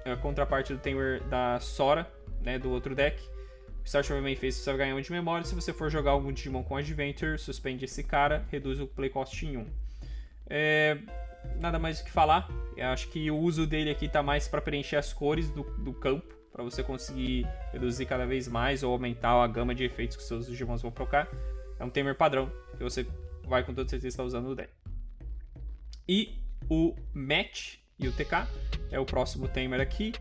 a contraparte do tamer da Sora, né, do outro deck. O Start of Main Phase você vai ganhar 1 de memória. Se você for jogar algum Digimon com Adventure, suspende esse cara, reduz o play cost em 1. Nada mais o que falar. Eu acho que o uso dele aqui tá mais para preencher as cores do campo, para você conseguir reduzir cada vez mais ou aumentar a gama de efeitos que seus Digimons vão procar. É um tamer padrão que você vai com toda certeza estar usando no deck. E o Match e o TK é o próximo tamer aqui.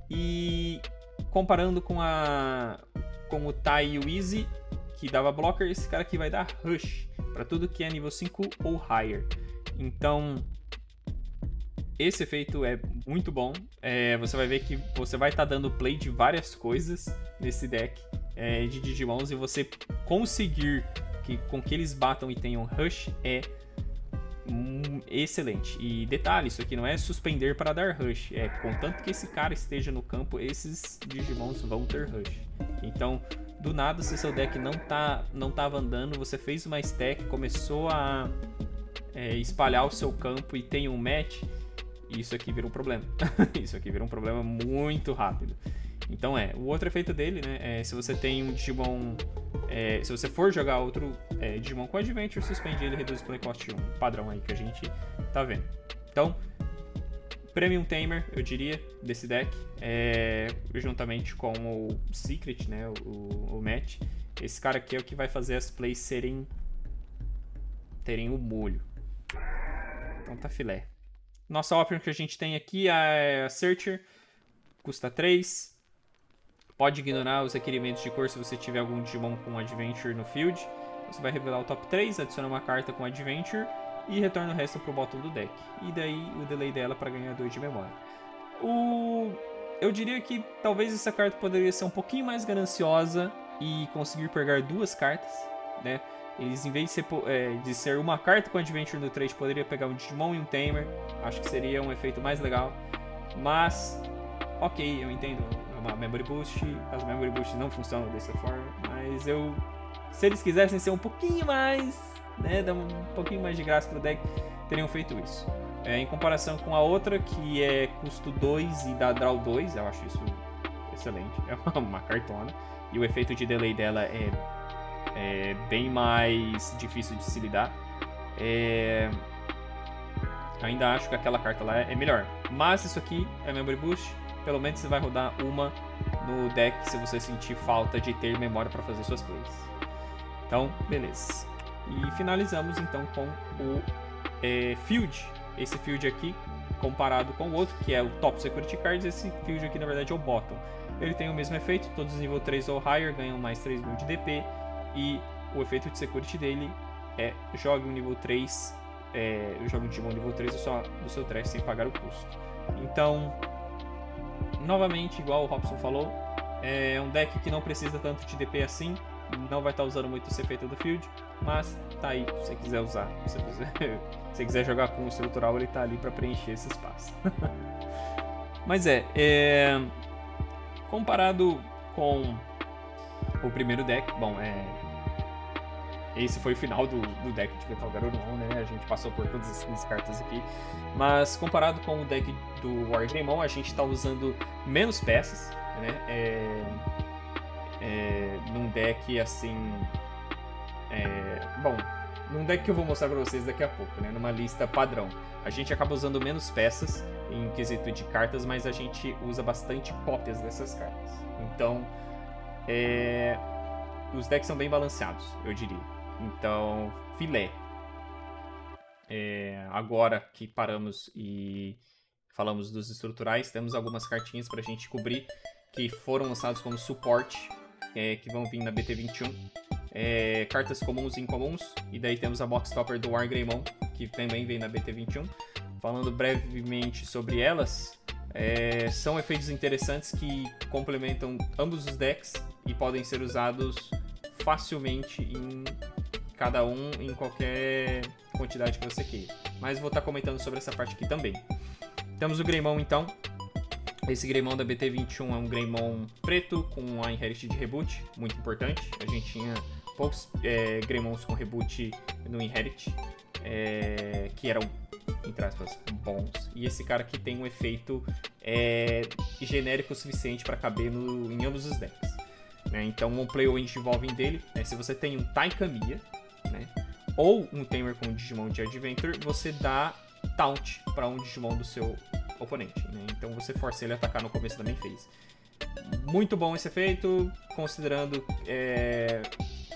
E comparando com o Tai e o Easy, que dava blocker, esse cara aqui vai dar Rush para tudo que é nível 5 ou higher. Então, esse efeito é muito bom. Você vai ver que você vai estar dando play de várias coisas nesse deck de Digimons, e você conseguir com que eles batam e tenham Rush é excelente. E detalhe, isso aqui não é suspender para dar Rush, contanto que esse cara esteja no campo, esses Digimons vão ter Rush. Então, do nada, se seu deck não tava andando, você fez uma stack, começou a espalhar o seu campo e tem um match, isso aqui vira um problema. Isso aqui vira um problema muito rápido. Então o outro efeito dele, né, se você tem um Digimon, se você for jogar outro Digimon com Adventure, suspende ele, reduz o play cost 1, padrão aí que a gente tá vendo. Então, Premium Tamer, eu diria, desse deck, juntamente com o Secret, né, o Match. Esse cara aqui é o que vai fazer as plays terem o molho. Então tá filé. Nossa option que a gente tem aqui é a Searcher, custa 3. Pode ignorar os requerimentos de cor se você tiver algum Digimon com Adventure no field. Você vai revelar o top 3, adiciona uma carta com Adventure e retorna o resto pro bottom do deck. E daí o delay dela para ganhar 2 de memória. Eu diria que talvez essa carta poderia ser um pouquinho mais gananciosa e conseguir pegar 2 cartas, né? Eles, em vez de ser uma carta com Adventure no trade, poderia pegar um Digimon e um Tamer. Acho que seria um efeito mais legal. Mas, ok, eu entendo. É uma Memory Boost. As Memory Boosts não funcionam dessa forma. Mas se eles quisessem ser um pouquinho mais, né, dar um pouquinho mais de graça pro deck, teriam feito isso. Em comparação com a outra, que é custo 2 e dá draw 2, eu acho isso excelente. É uma cartona. E o efeito de delay dela é bem mais difícil de se lidar. Ainda acho que aquela carta lá é melhor. Mas isso aqui é Memory Boost. Pelo menos você vai rodar uma no deck se você sentir falta de ter memória para fazer suas plays. Então, beleza. E finalizamos então com o Field. Esse Field aqui, comparado com o outro, que é o Top Security Cards, esse Field aqui na verdade é o Bottom. Ele tem o mesmo efeito, todos nível 3 ou higher ganham mais 3.000 de DP. E o efeito de security dele é jogue um nível 3, jogue um Digimon nível 3 do seu trash sem pagar o custo. Então, novamente, igual o Robson falou, é um deck que não precisa tanto de DP assim, não vai estar usando muito esse efeito do field, mas tá aí, se você quiser usar, se você quiser jogar com o estrutural, ele tá ali para preencher esse espaço. Mas comparado com o primeiro deck, bom, esse foi o final do deck de Metal Garurumon, né? A gente passou por todas essas cartas aqui. Mas comparado com o deck do Wargreymon, a gente está usando menos peças, né? Num deck assim... bom, num deck que eu vou mostrar para vocês daqui a pouco, né? Numa lista padrão. A gente acaba usando menos peças em quesito de cartas, mas a gente usa bastante cópias dessas cartas. Então, os decks são bem balanceados, eu diria. Então, filé. Agora que paramos e falamos dos estruturais, temos algumas cartinhas pra gente cobrir que foram lançados como suporte, que vão vir na BT21. Cartas comuns e incomuns, e daí temos a Box Topper do Wargreymon, que também vem na BT21. Falando brevemente sobre elas, são efeitos interessantes que complementam ambos os decks e podem ser usados facilmente em cada um, em qualquer quantidade que você queira. Mas vou estar comentando sobre essa parte aqui também. Temos o Greymon então. Esse Greymon da BT21 é um Greymon preto com a Inherit de Reboot, muito importante. A gente tinha poucos Greymons com Reboot no Inherit, que eram, entre aspas, bons. E esse cara aqui tem um efeito genérico o suficiente para caber em ambos os decks. Né? Então, um Play ou Digivolving dele, né? Se você tem um Taikamiya, né? Ou um Tamer com um Digimon de Adventure, você dá Taunt para um Digimon do seu oponente, né? Então você força ele a atacar no começo da main phase. Muito bom esse efeito, considerando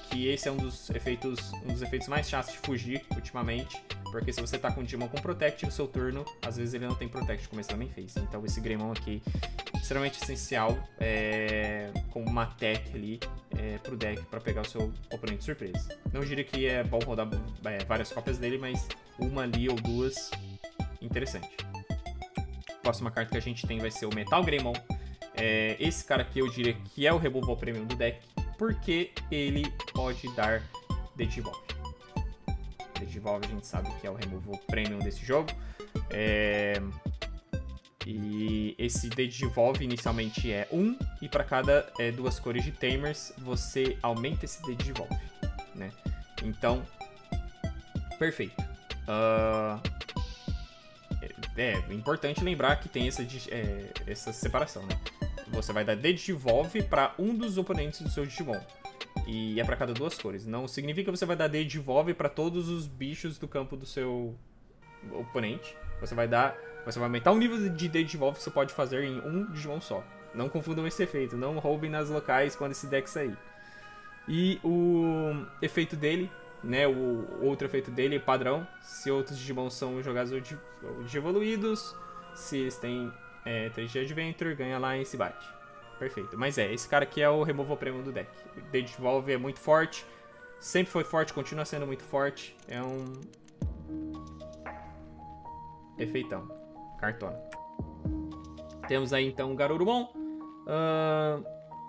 que esse é um dos efeitos mais chatos de fugir ultimamente, porque se você tá com o Digimon com Protect no seu turno, às vezes ele não tem Protect no começo da main phase. Então esse Greymon aqui extremamente essencial com uma tech ali pro deck para pegar o seu oponente de surpresa. Não diria que é bom rodar várias cópias dele, mas uma ali ou duas, interessante. A próxima carta que a gente tem vai ser o Metal Greymon. Esse cara aqui eu diria que é o Removal Premium do deck, porque ele pode dar Digivolve. Digivolve a gente sabe que é o Removal Premium desse jogo. E esse Digivolve inicialmente é 1, e para cada 2 cores de Tamers você aumenta esse Digivolve, né? Então, perfeito. É importante lembrar que tem essa separação, né? Você vai dar Digivolve para um dos oponentes do seu Digimon. E é para cada 2 cores. Não significa que você vai dar Digivolve para todos os bichos do campo do seu oponente. Você vai aumentar o nível de Digivolve que você pode fazer em um Digimon só. Não confundam esse efeito. Não roubem nas locais quando esse deck sair. E o efeito dele, né? O outro efeito dele é padrão. Se outros Digimon são jogados ou evoluídos, se eles têm 3 de Adventure, ganha lá e se bate. Perfeito. Mas esse cara aqui é o Removal Premium do deck. O Digivolve é muito forte. Sempre foi forte, continua sendo muito forte. É um efeitão. Cartona. Temos aí então o Garurumon.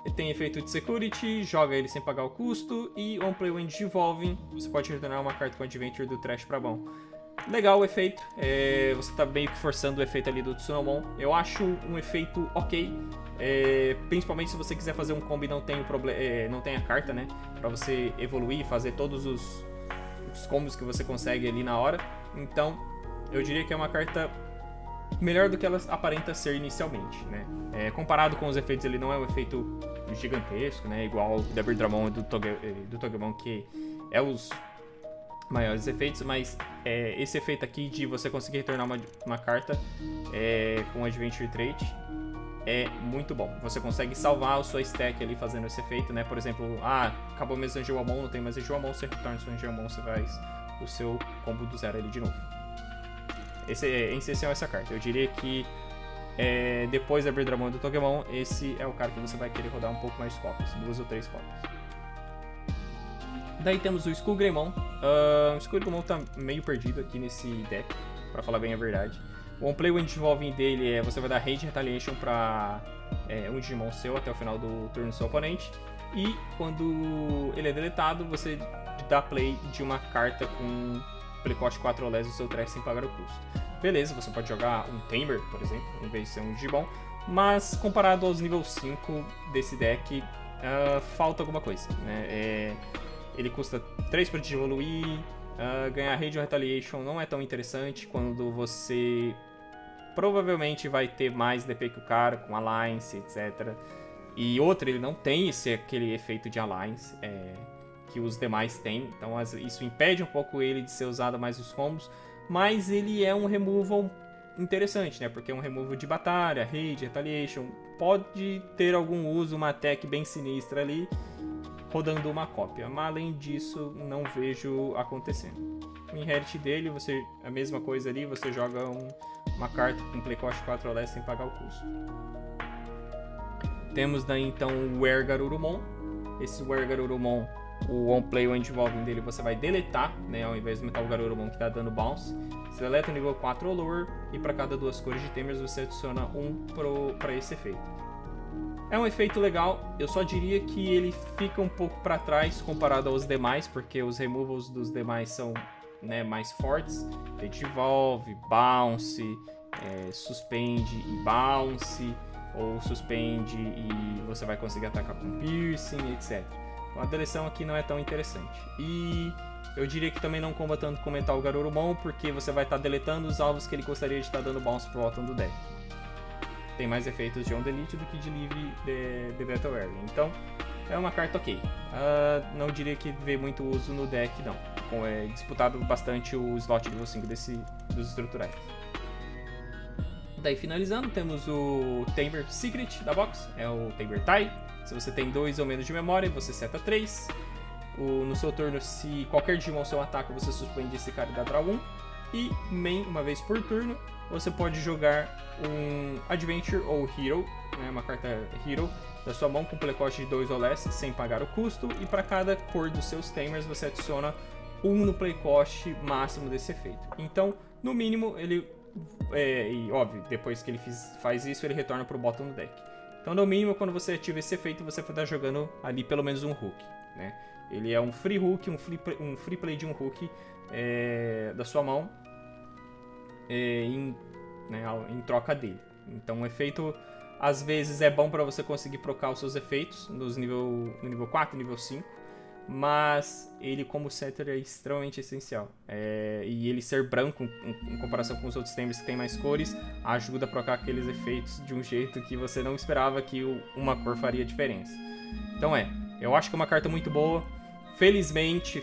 Ele tem efeito de Security, joga ele sem pagar o custo. E On Play When Digivolving, você pode retornar uma carta com Adventure do Trash pra mão. Legal o efeito, você tá meio que forçando o efeito ali do Tsunomon. Eu acho um efeito ok, principalmente se você quiser fazer um combo e não tem a carta, né? Pra você evoluir e fazer todos os combos que você consegue ali na hora. Então, eu diria que é uma carta melhor do que ela aparenta ser inicialmente, né? Comparado com os efeitos, ele não é um efeito gigantesco, né? Igual o da Birdramon e do Togemon, que é os maiores efeitos, mas esse efeito aqui de você conseguir retornar uma carta com Adventure Trait é muito bom. Você consegue salvar a sua stack ali fazendo esse efeito, né? Por exemplo, acabou mesmo o Angelmon, não tem mais Angelmon, você retorna o seu Angelmon, você faz o seu combo do zero ali de novo. Esse é essencial essa carta. Eu diria que depois da Birdramon e do Togemon, esse é o cara que você vai querer rodar um pouco mais de cópias, 2 ou 3 cópias. Daí temos o Skull Greymon. O Skull Greymon tá meio perdido aqui nesse deck, pra falar bem a verdade. O On Play When Digivolving dele você vai dar Rage Retaliation pra um Digimon seu até o final do turno do seu oponente. E quando ele é deletado, você dá play de uma carta com Playcost 4 OLES do seu trash sem pagar o custo. Beleza, você pode jogar um Tamer, por exemplo, em vez de ser um Digimon. Mas comparado aos nível 5 desse deck, falta alguma coisa, né? Ele custa 3 para evoluir, ganhar Radio Retaliation não é tão interessante quando você provavelmente vai ter mais DP que o cara, com Alliance, etc. E outra, ele não tem aquele efeito de Alliance que os demais têm, então isso impede um pouco ele de ser usado mais nos combos, mas ele é um removal interessante, né? Porque é um removal de batalha, Rage, Retaliation, pode ter algum uso, uma tech bem sinistra ali, rodando uma cópia, mas além disso não vejo acontecendo. O Inherit dele, a mesma coisa ali, você joga uma carta com Playcost 4 OLES sem pagar o custo. Temos daí então o Were Garurumon. Esse Were Garurumon, o On Play When Digivolving dele você vai deletar, né, ao invés de Metal Garurumon que tá dando bounce. Você deleta o nível 4 ou lower, e para cada 2 cores de Tamers você adiciona um para esse efeito. É um efeito legal, eu só diria que ele fica um pouco para trás comparado aos demais, porque os removals dos demais são, né, mais fortes. Digivolve, Bounce, Suspende e Bounce. ou suspende e você vai conseguir atacar com piercing, etc. Então a deleção aqui não é tão interessante. E eu diria que também não comba tanto com Metal Garurumon, porque você vai estar deletando os alvos que ele gostaria de estar dando bounce pro bottom do deck. Tem mais efeitos de On Delete do que de Leave the Battle Area. Então é uma carta ok. Não diria que vê muito uso no deck, não. É disputado bastante o slot nível 5 dos estruturais. Daí finalizando, temos o Tamer Secret da box, é o Tamer Tai. Se você tem 2 ou menos de memória, você seta 3. No seu turno, se qualquer Digimon seu ataca, você suspende esse cara e dá draw 1. E main, uma vez por turno, você pode jogar um Adventure ou Hero, né, uma carta Hero, da sua mão com playcost de 2 ou less, sem pagar o custo. E para cada cor dos seus Tamers, você adiciona 1 no playcost máximo desse efeito. Então, no mínimo, ele... e óbvio, depois que ele faz isso, ele retorna pro bottom do deck. Então, no mínimo, quando você ativa esse efeito, você vai estar jogando ali pelo menos um hook, né? Ele é um free hook, um free play de um hook da sua mão em troca dele. Então, o efeito, às vezes, é bom para você conseguir procar os seus efeitos no nível 4, nível 5. Mas ele, como setter, é extremamente essencial. E ele ser branco, em comparação com os outros Tamers que tem mais cores, ajuda a procar aqueles efeitos de um jeito que você não esperava que uma cor faria diferença. Então eu acho que é uma carta muito boa. Felizmente,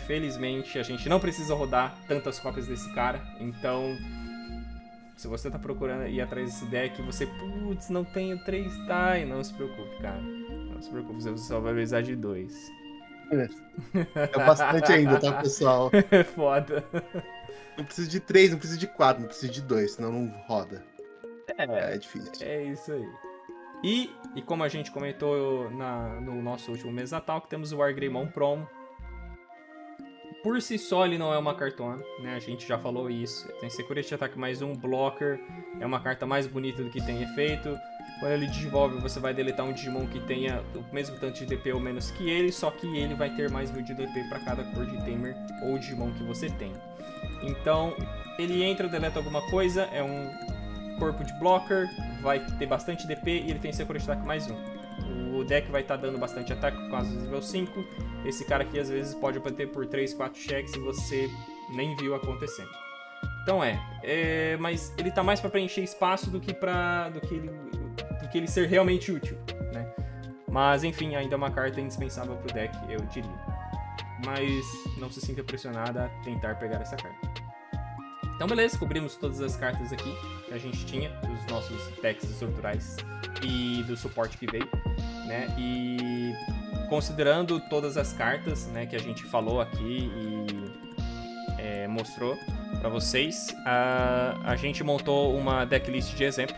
a gente não precisa rodar tantas cópias desse cara. Então, se você tá procurando ir atrás desse deck, você, putz, não tenho 3 Tai, não se preocupe, cara. Não se preocupe, você só vai precisar de 2. É bastante ainda, tá, pessoal? É foda. Não precisa de 3, não precisa de 4, não precisa de 2, senão não roda. É difícil. É isso aí. E como a gente comentou no nosso último Mesatalk, temos o Wargreymon Promo. Por si só, ele não é uma cartona, né? A gente já falou isso. Tem Security Attack mais 1, Blocker. É uma carta mais bonita do que tem efeito. Quando ele desenvolve, você vai deletar um Digimon que tenha o mesmo tanto de DP ou menos que ele, só que ele vai ter mais 1000 de DP para cada cor de Tamer ou Digimon que você tem. Então, ele entra, deleta alguma coisa, é um corpo de blocker, vai ter bastante DP e ele tem Security Attack mais 1. O deck vai estar dando bastante ataque por causa do nível 5. Esse cara aqui às vezes pode bater por 3, 4 cheques e você nem viu acontecendo. Então mas ele tá mais para preencher espaço do que ele ser realmente útil, né? Mas enfim, ainda é uma carta indispensável pro deck, eu diria. Mas não se sinta pressionada a tentar pegar essa carta. Então beleza, cobrimos todas as cartas aqui que a gente tinha, dos nossos decks estruturais e do suporte que veio, né? E considerando todas as cartas, né, que a gente falou aqui e mostrou para vocês, a gente montou uma decklist de exemplo,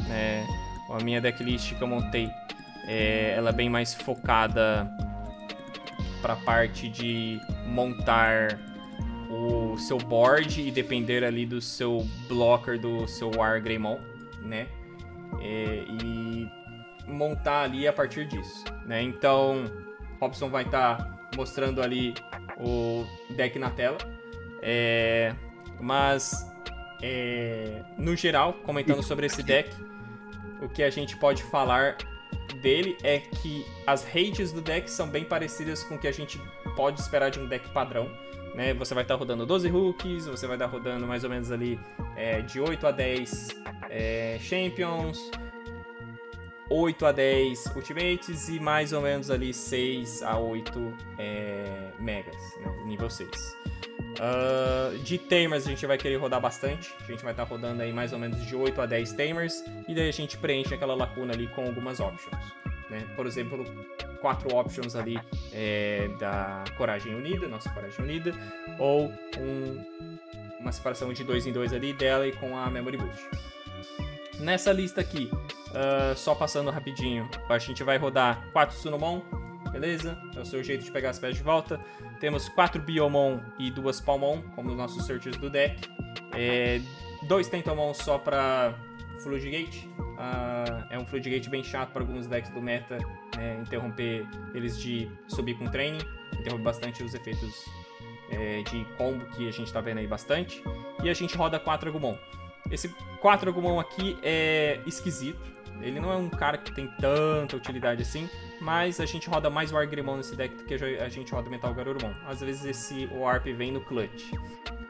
né? A minha decklist que eu montei, ela é bem mais focada para a parte de montar o seu board e depender ali do seu blocker, do seu Wargreymon, né? E montar ali a partir disso, né? Então, Robson vai estar mostrando ali o deck na tela, mas no geral, comentando sobre esse deck, o que a gente pode falar dele é que as rates do deck são bem parecidas com o que a gente pode esperar de um deck padrão, né? Você vai estar rodando 12 hooks, você vai estar rodando mais ou menos ali de 8 a 10 champions, 8 a 10 ultimates e mais ou menos ali 6 a 8 megas, né? Nível 6. De Tamers a gente vai querer rodar bastante. A gente vai estar rodando aí mais ou menos de 8 a 10 Tamers. E daí a gente preenche aquela lacuna ali com algumas options, né? Por exemplo, 4 options ali da Coragem Unida, nossa Coragem Unida. Ou uma separação de 2 em 2 ali dela e com a Memory Boost. Nessa lista aqui, só passando rapidinho, a gente vai rodar 4 Sunomon. Beleza? É o seu jeito de pegar as peças de volta. Temos 4 Biomon e 2 Palmon, como os nossos searches do deck. 2 Tentomon só para Floodgate. É um Floodgate bem chato para alguns decks do meta, né? Interromper eles de subir com training. Interrompe bastante os efeitos de combo que a gente tá vendo aí bastante. E a gente roda 4 Agumon. Esse 4 Agumon aqui é esquisito, Ele não é um cara que tem tanta utilidade assim, mas a gente roda mais War Greymon nesse deck do que a gente roda Metal Garurumon. Às vezes esse Warp vem no clutch.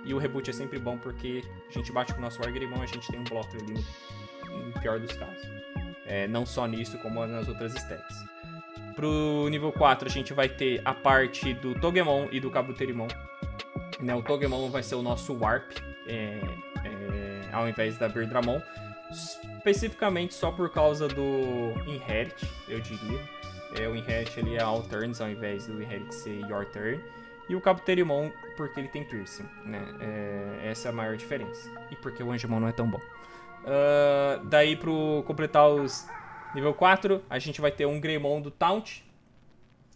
E o reboot é sempre bom porque a gente bate com o nosso War Greymon e a gente tem um bloco ali no pior dos casos. Não só nisso, como nas outras stacks. Pro nível 4 a gente vai ter a parte do Togemon e do Kabuterimon. Né, o Togemon vai ser o nosso Warp, ao invés da Beardramon. Especificamente só por causa do Inherit, eu diria. O Inherit ele é All Turns ao invés do Inherit ser Your Turn. E o Kabuterimon porque ele tem Piercing, né? Essa é a maior diferença. E porque o Angemon não é tão bom. Daí pro completar os nível 4, a gente vai ter um Greymon do Taunt.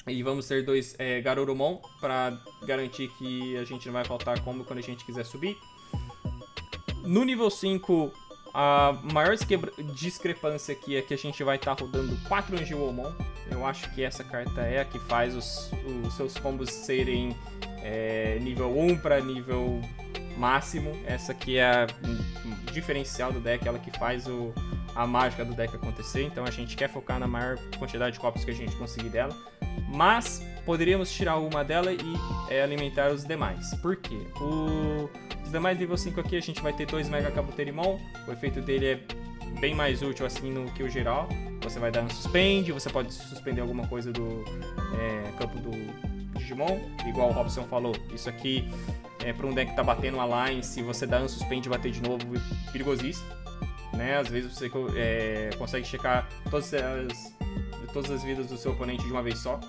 E vamos ter 2 Garurumon para garantir que a gente não vai faltar combo quando a gente quiser subir. No nível 5, a maior discrepância aqui é que a gente vai estar rodando 4 Angiwomon. Eu acho que essa carta é a que faz os seus combos serem nível 1 para nível máximo. Essa aqui é a diferencial do deck, ela que faz a mágica do deck acontecer. Então a gente quer focar na maior quantidade de cópias que a gente conseguir dela. Mas poderíamos tirar uma dela e alimentar os demais. Por quê? Os demais nível 5 aqui a gente vai ter 2 Mega Kabuterimon. O efeito dele é bem mais útil assim no que o geral. Você vai dar um suspende, você pode suspender alguma coisa do campo do Digimon. Igual o Robson falou, isso aqui para um deck que tá batendo uma line, se você dá um suspende e bater de novo, é perigosíssimo. Né? Às vezes você consegue checar todas as vidas do seu oponente de uma vez só.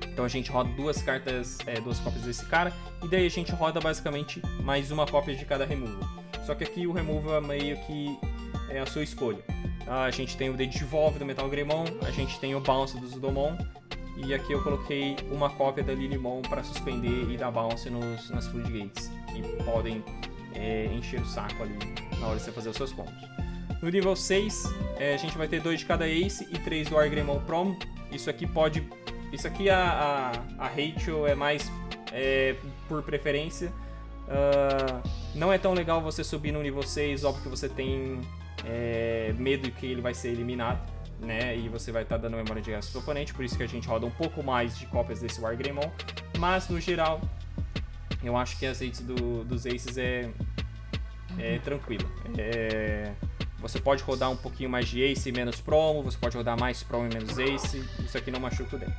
Então a gente roda 2 cópias desse cara. E daí a gente roda basicamente mais uma cópia de cada removal. Só que aqui o removal é meio que a sua escolha. A gente tem o Digivolve do Metal Greymon. A gente tem o Bounce do Zudomon. E aqui eu coloquei uma cópia da Lilymon para suspender e dar bounce nas Floodgates, que podem encher o saco ali na hora de você fazer os seus combos. No nível 6, a gente vai ter 2 de cada Ace e 3 do War Greymon Promo. Isso aqui a ratio é mais por preferência. Não é tão legal você subir no nível 6, óbvio que você tem medo de que ele vai ser eliminado, né? E você vai estar dando memória de guerra pro oponente, por isso que a gente roda um pouco mais de cópias desse War Greymon. Mas no geral, eu acho que as rates dos Aces é tranquilo. Você pode rodar um pouquinho mais de Ace e menos Promo, você pode rodar mais Promo e menos Ace, isso aqui não machuca o deck.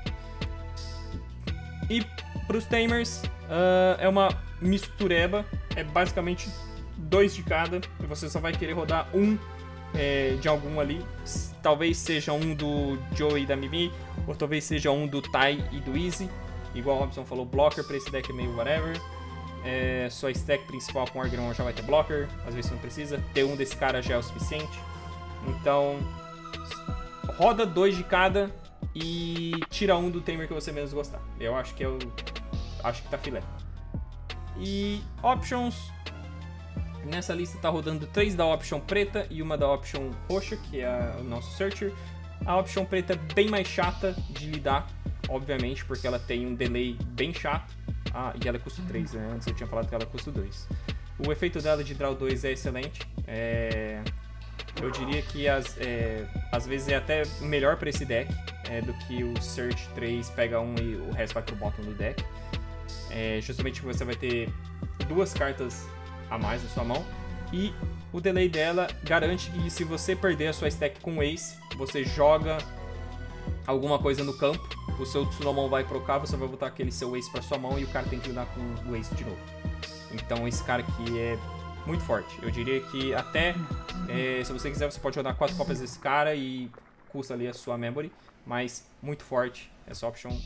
E pros Tamers, é uma mistureba, é basicamente 2 de cada, e você só vai querer rodar um de algum ali. Talvez seja um do Joey e da Mimi, ou talvez seja um do Tai e do Easy. Igual o Robson falou, blocker pra esse deck é meio whatever. Sua stack principal com War Greymon já vai ter blocker, às vezes não precisa, ter um desse cara já é o suficiente. Então, roda 2 de cada e tira um do Tamer que você menos gostar. Eu acho que acho que tá filé. E options, nessa lista tá rodando 3 da option preta e uma da option roxa, que é o nosso Searcher. A option preta é bem mais chata de lidar, obviamente, porque ela tem um delay bem chato. E ela custa 3, né? Antes eu tinha falado que ela custa 2. O efeito dela de draw 2 é excelente. Eu diria que às vezes é até melhor para esse deck do que o Search 3 pega um e o resto vai pro bottom do deck. Justamente porque você vai ter 2 cartas a mais na sua mão. E o delay dela garante que se você perder a sua stack com Ace, você joga alguma coisa no campo, o seu Tsunomon vai procar, você vai botar aquele seu Ace pra sua mão e o cara tem que lidar com o Ace de novo. Então esse cara aqui é muito forte. Eu diria que até, se você quiser, você pode rodar 4 cópias desse cara e custa ali a sua memory, mas muito forte. Essa option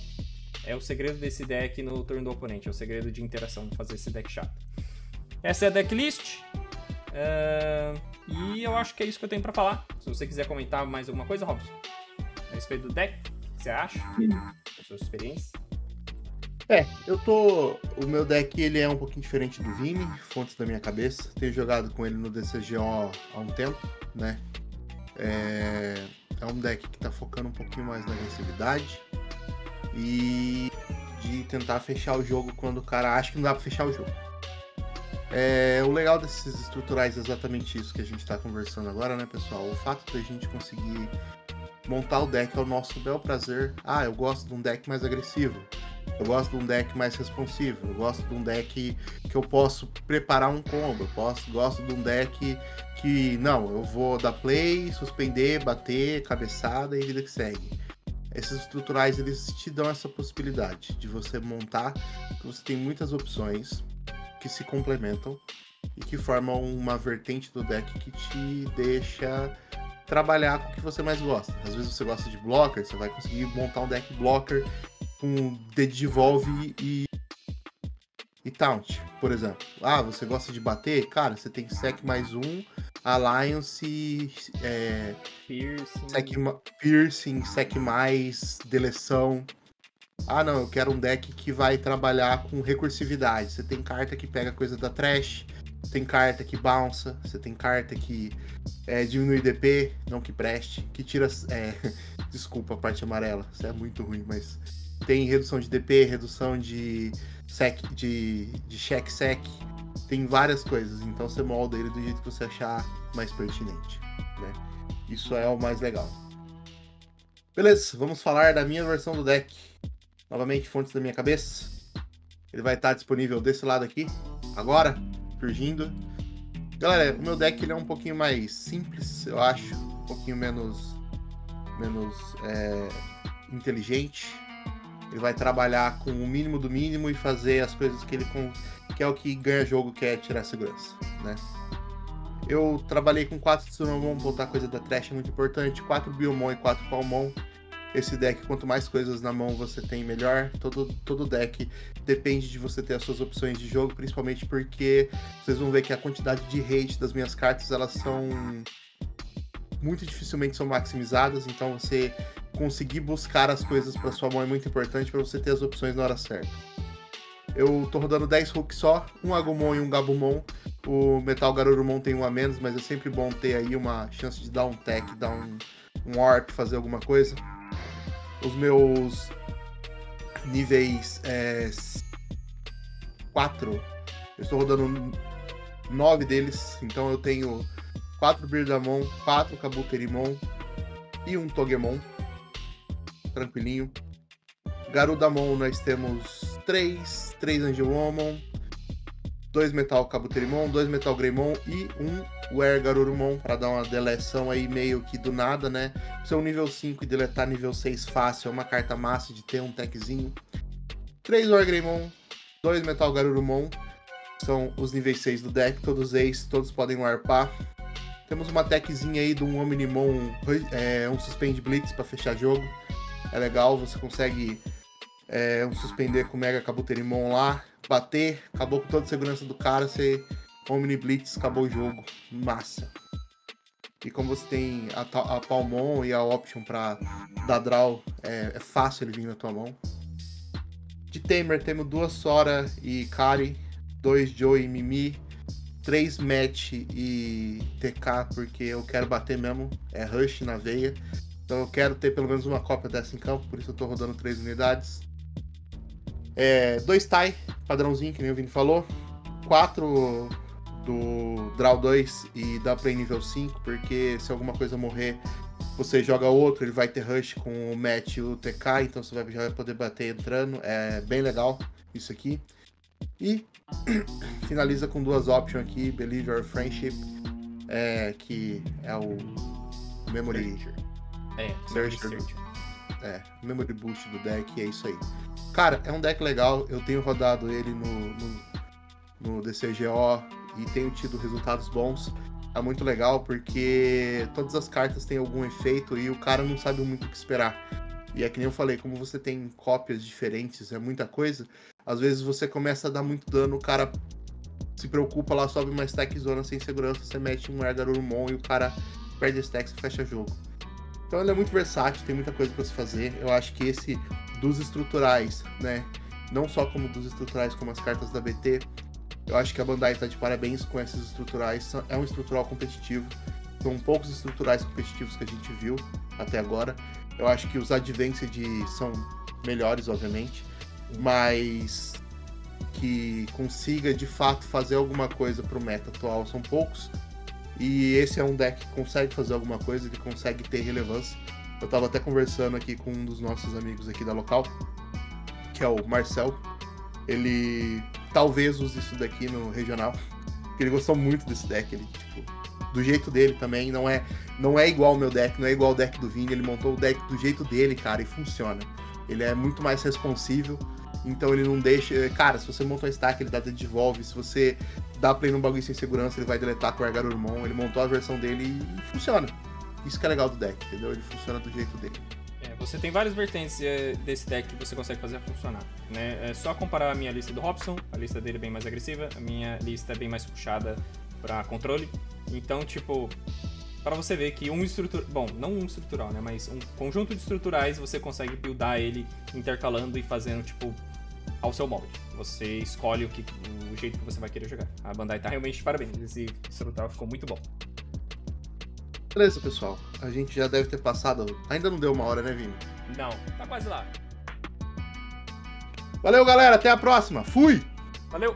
é o segredo desse deck no turno do oponente, é o segredo de interação, de fazer esse deck chato. Essa é a decklist. E eu acho que é isso que eu tenho pra falar. Se você quiser comentar mais alguma coisa, Robson, a respeito do deck, o que você acha? A sua experiência? O meu deck ele é um pouquinho diferente do Vini, fontes da minha cabeça. Tenho jogado com ele no DCGO há um tempo, né? É um deck que tá focando um pouquinho mais na agressividade e de tentar fechar o jogo quando o cara acha que não dá pra fechar o jogo. O legal desses estruturais é exatamente isso que a gente tá conversando agora, né, pessoal? O fato da gente conseguir montar o deck ao nosso bel prazer. Eu gosto de um deck mais agressivo. Eu gosto de um deck mais responsivo. Eu gosto de um deck que eu posso preparar um combo. Gosto de um deck que, não, eu vou dar play, suspender, bater, cabeçada e vida que segue. Esses estruturais, eles te dão essa possibilidade de você montar, que você tem muitas opções que se complementam e que formam uma vertente do deck que te deixa trabalhar com o que você mais gosta. Às vezes você gosta de blocker, você vai conseguir montar um deck blocker com Digivolve e Taunt, por exemplo. Você gosta de bater? Cara, você tem Sec mais 1, Alliance, Piercing, Sec mais, Deleção. Não, eu quero um deck que vai trabalhar com recursividade. Você tem carta que pega coisa da Trash, tem carta que bounce, você tem carta que diminui DP, não que preste, que tira... desculpa a parte amarela, isso é muito ruim, mas tem redução de DP, redução de sec, de check sec, tem várias coisas, então você molda ele do jeito que você achar mais pertinente, né? Isso é o mais legal. Beleza, vamos falar da minha versão do deck. Novamente, fontes da minha cabeça. Ele vai estar disponível desse lado aqui, agora, surgindo. Galera, o meu deck ele é um pouquinho mais simples, eu acho. Um pouquinho menos inteligente. Ele vai trabalhar com o mínimo do mínimo e fazer as coisas que é o que ganha jogo, que é tirar segurança, né? Eu trabalhei com 4 Tsunomon, botar coisa da Trash é muito importante. 4 Biomon e 4 Palmon. Esse deck, quanto mais coisas na mão você tem, melhor. Todo deck depende de você ter as suas opções de jogo, principalmente porque vocês vão ver que a quantidade de rate das minhas cartas, elas são muito dificilmente são maximizadas, então você conseguir buscar as coisas para sua mão é muito importante para você ter as opções na hora certa. Eu tô rodando 10 hooks só, um Agumon e um Gabumon. O Metal Garurumon tem um a menos, mas é sempre bom ter aí uma chance de dar um tech, dar um warp, fazer alguma coisa. Os meus níveis 4, eu estou rodando 9 deles, então eu tenho 4 Birdamon, 4 Kabuterimon e um Togemon, tranquilinho. Garudamon nós temos 3 Angelomon, 2 Metal Kabuterimon, 2 Metal Greymon e um Were Garurumon, para dar uma deleção aí meio que do nada, né? Ser um nível 5 e deletar nível 6 fácil, é uma carta massa de ter um techzinho. 3 Were Greymon, 2 Metal Garurumon, são os níveis 6 do deck, todos ace, todos podem warpar. Temos uma techzinha aí de um Omnimon, um Suspend Blitz para fechar jogo. É legal, você consegue um suspender com o Mega Kabuterimon lá, bater, acabou com toda a segurança do cara, você Omni Blitz, acabou o jogo. Massa. E como você tem a Palmon e a Option pra dar draw, é fácil ele vir na tua mão. De Tamer temos 2 Sora e Kari, 2 Joe e Mimi, 3 Match e TK, porque eu quero bater mesmo, é Rush na veia. Então eu quero ter pelo menos uma cópia dessa em campo, por isso eu tô rodando 3 unidades. 2 Tai, padrãozinho, que nem o Vini falou. 4 do Draw 2 e dá play nível 5, porque se alguma coisa morrer, você joga outro, ele vai ter Rush com o Match e o TK, então você já vai poder bater entrando. É bem legal isso aqui. E finaliza com 2 options aqui, Believe or Friendship, que é o Memory Searcher. Memory Boost do deck, é isso aí. Cara, é um deck legal, eu tenho rodado ele no DCGO e tenho tido resultados bons. É muito legal porque todas as cartas têm algum efeito e o cara não sabe muito o que esperar. E é que nem eu falei, como você tem cópias diferentes, é muita coisa, às vezes você começa a dar muito dano, o cara se preocupa lá, sobe uma stack zona sem segurança, você mete um Garurumon e o cara perde a stack e fecha jogo. Então ele é muito versátil, tem muita coisa para se fazer. Eu acho que esse dos estruturais, né, não só como dos estruturais, como as cartas da BT, eu acho que a Bandai tá de parabéns com esses estruturais. É um estrutural competitivo, são poucos estruturais competitivos que a gente viu até agora. Eu acho que os Advanced são melhores, obviamente, mas que consiga de fato fazer alguma coisa pro meta atual são poucos. E esse é um deck que consegue fazer alguma coisa, ele consegue ter relevância. Eu tava até conversando aqui com um dos nossos amigos aqui da local, que é o Marcel. Ele talvez use isso daqui no regional, porque ele gostou muito desse deck. Ele, tipo, do jeito dele também, não é igual ao meu deck, não é igual ao deck do Vini. Ele montou o deck do jeito dele, cara, e funciona. Ele é muito mais responsível, então ele não deixa... Cara, se você monta um stack, ele dá devolve. Se você dá play num bagulho sem segurança, ele vai deletar com o Garurumon. Ele montou a versão dele e funciona. Isso que é legal do deck, entendeu? Ele funciona do jeito dele. Você tem várias vertentes desse deck que você consegue fazer funcionar, né? É só comparar a minha lista do Robson, a lista dele é bem mais agressiva, a minha lista é bem mais puxada pra controle. Então, tipo, para você ver que um estrutural... Bom, não um estrutural, né? Mas um conjunto de estruturais você consegue buildar ele intercalando e fazendo, tipo, ao seu molde. Você escolhe o jeito que você vai querer jogar. A Bandai tá realmente de parabéns. Esse estrutural ficou muito bom. Beleza, pessoal. A gente já deve ter passado... Ainda não deu uma hora, né, Vini? Não, tá quase lá. Valeu, galera. Até a próxima. Fui! Valeu!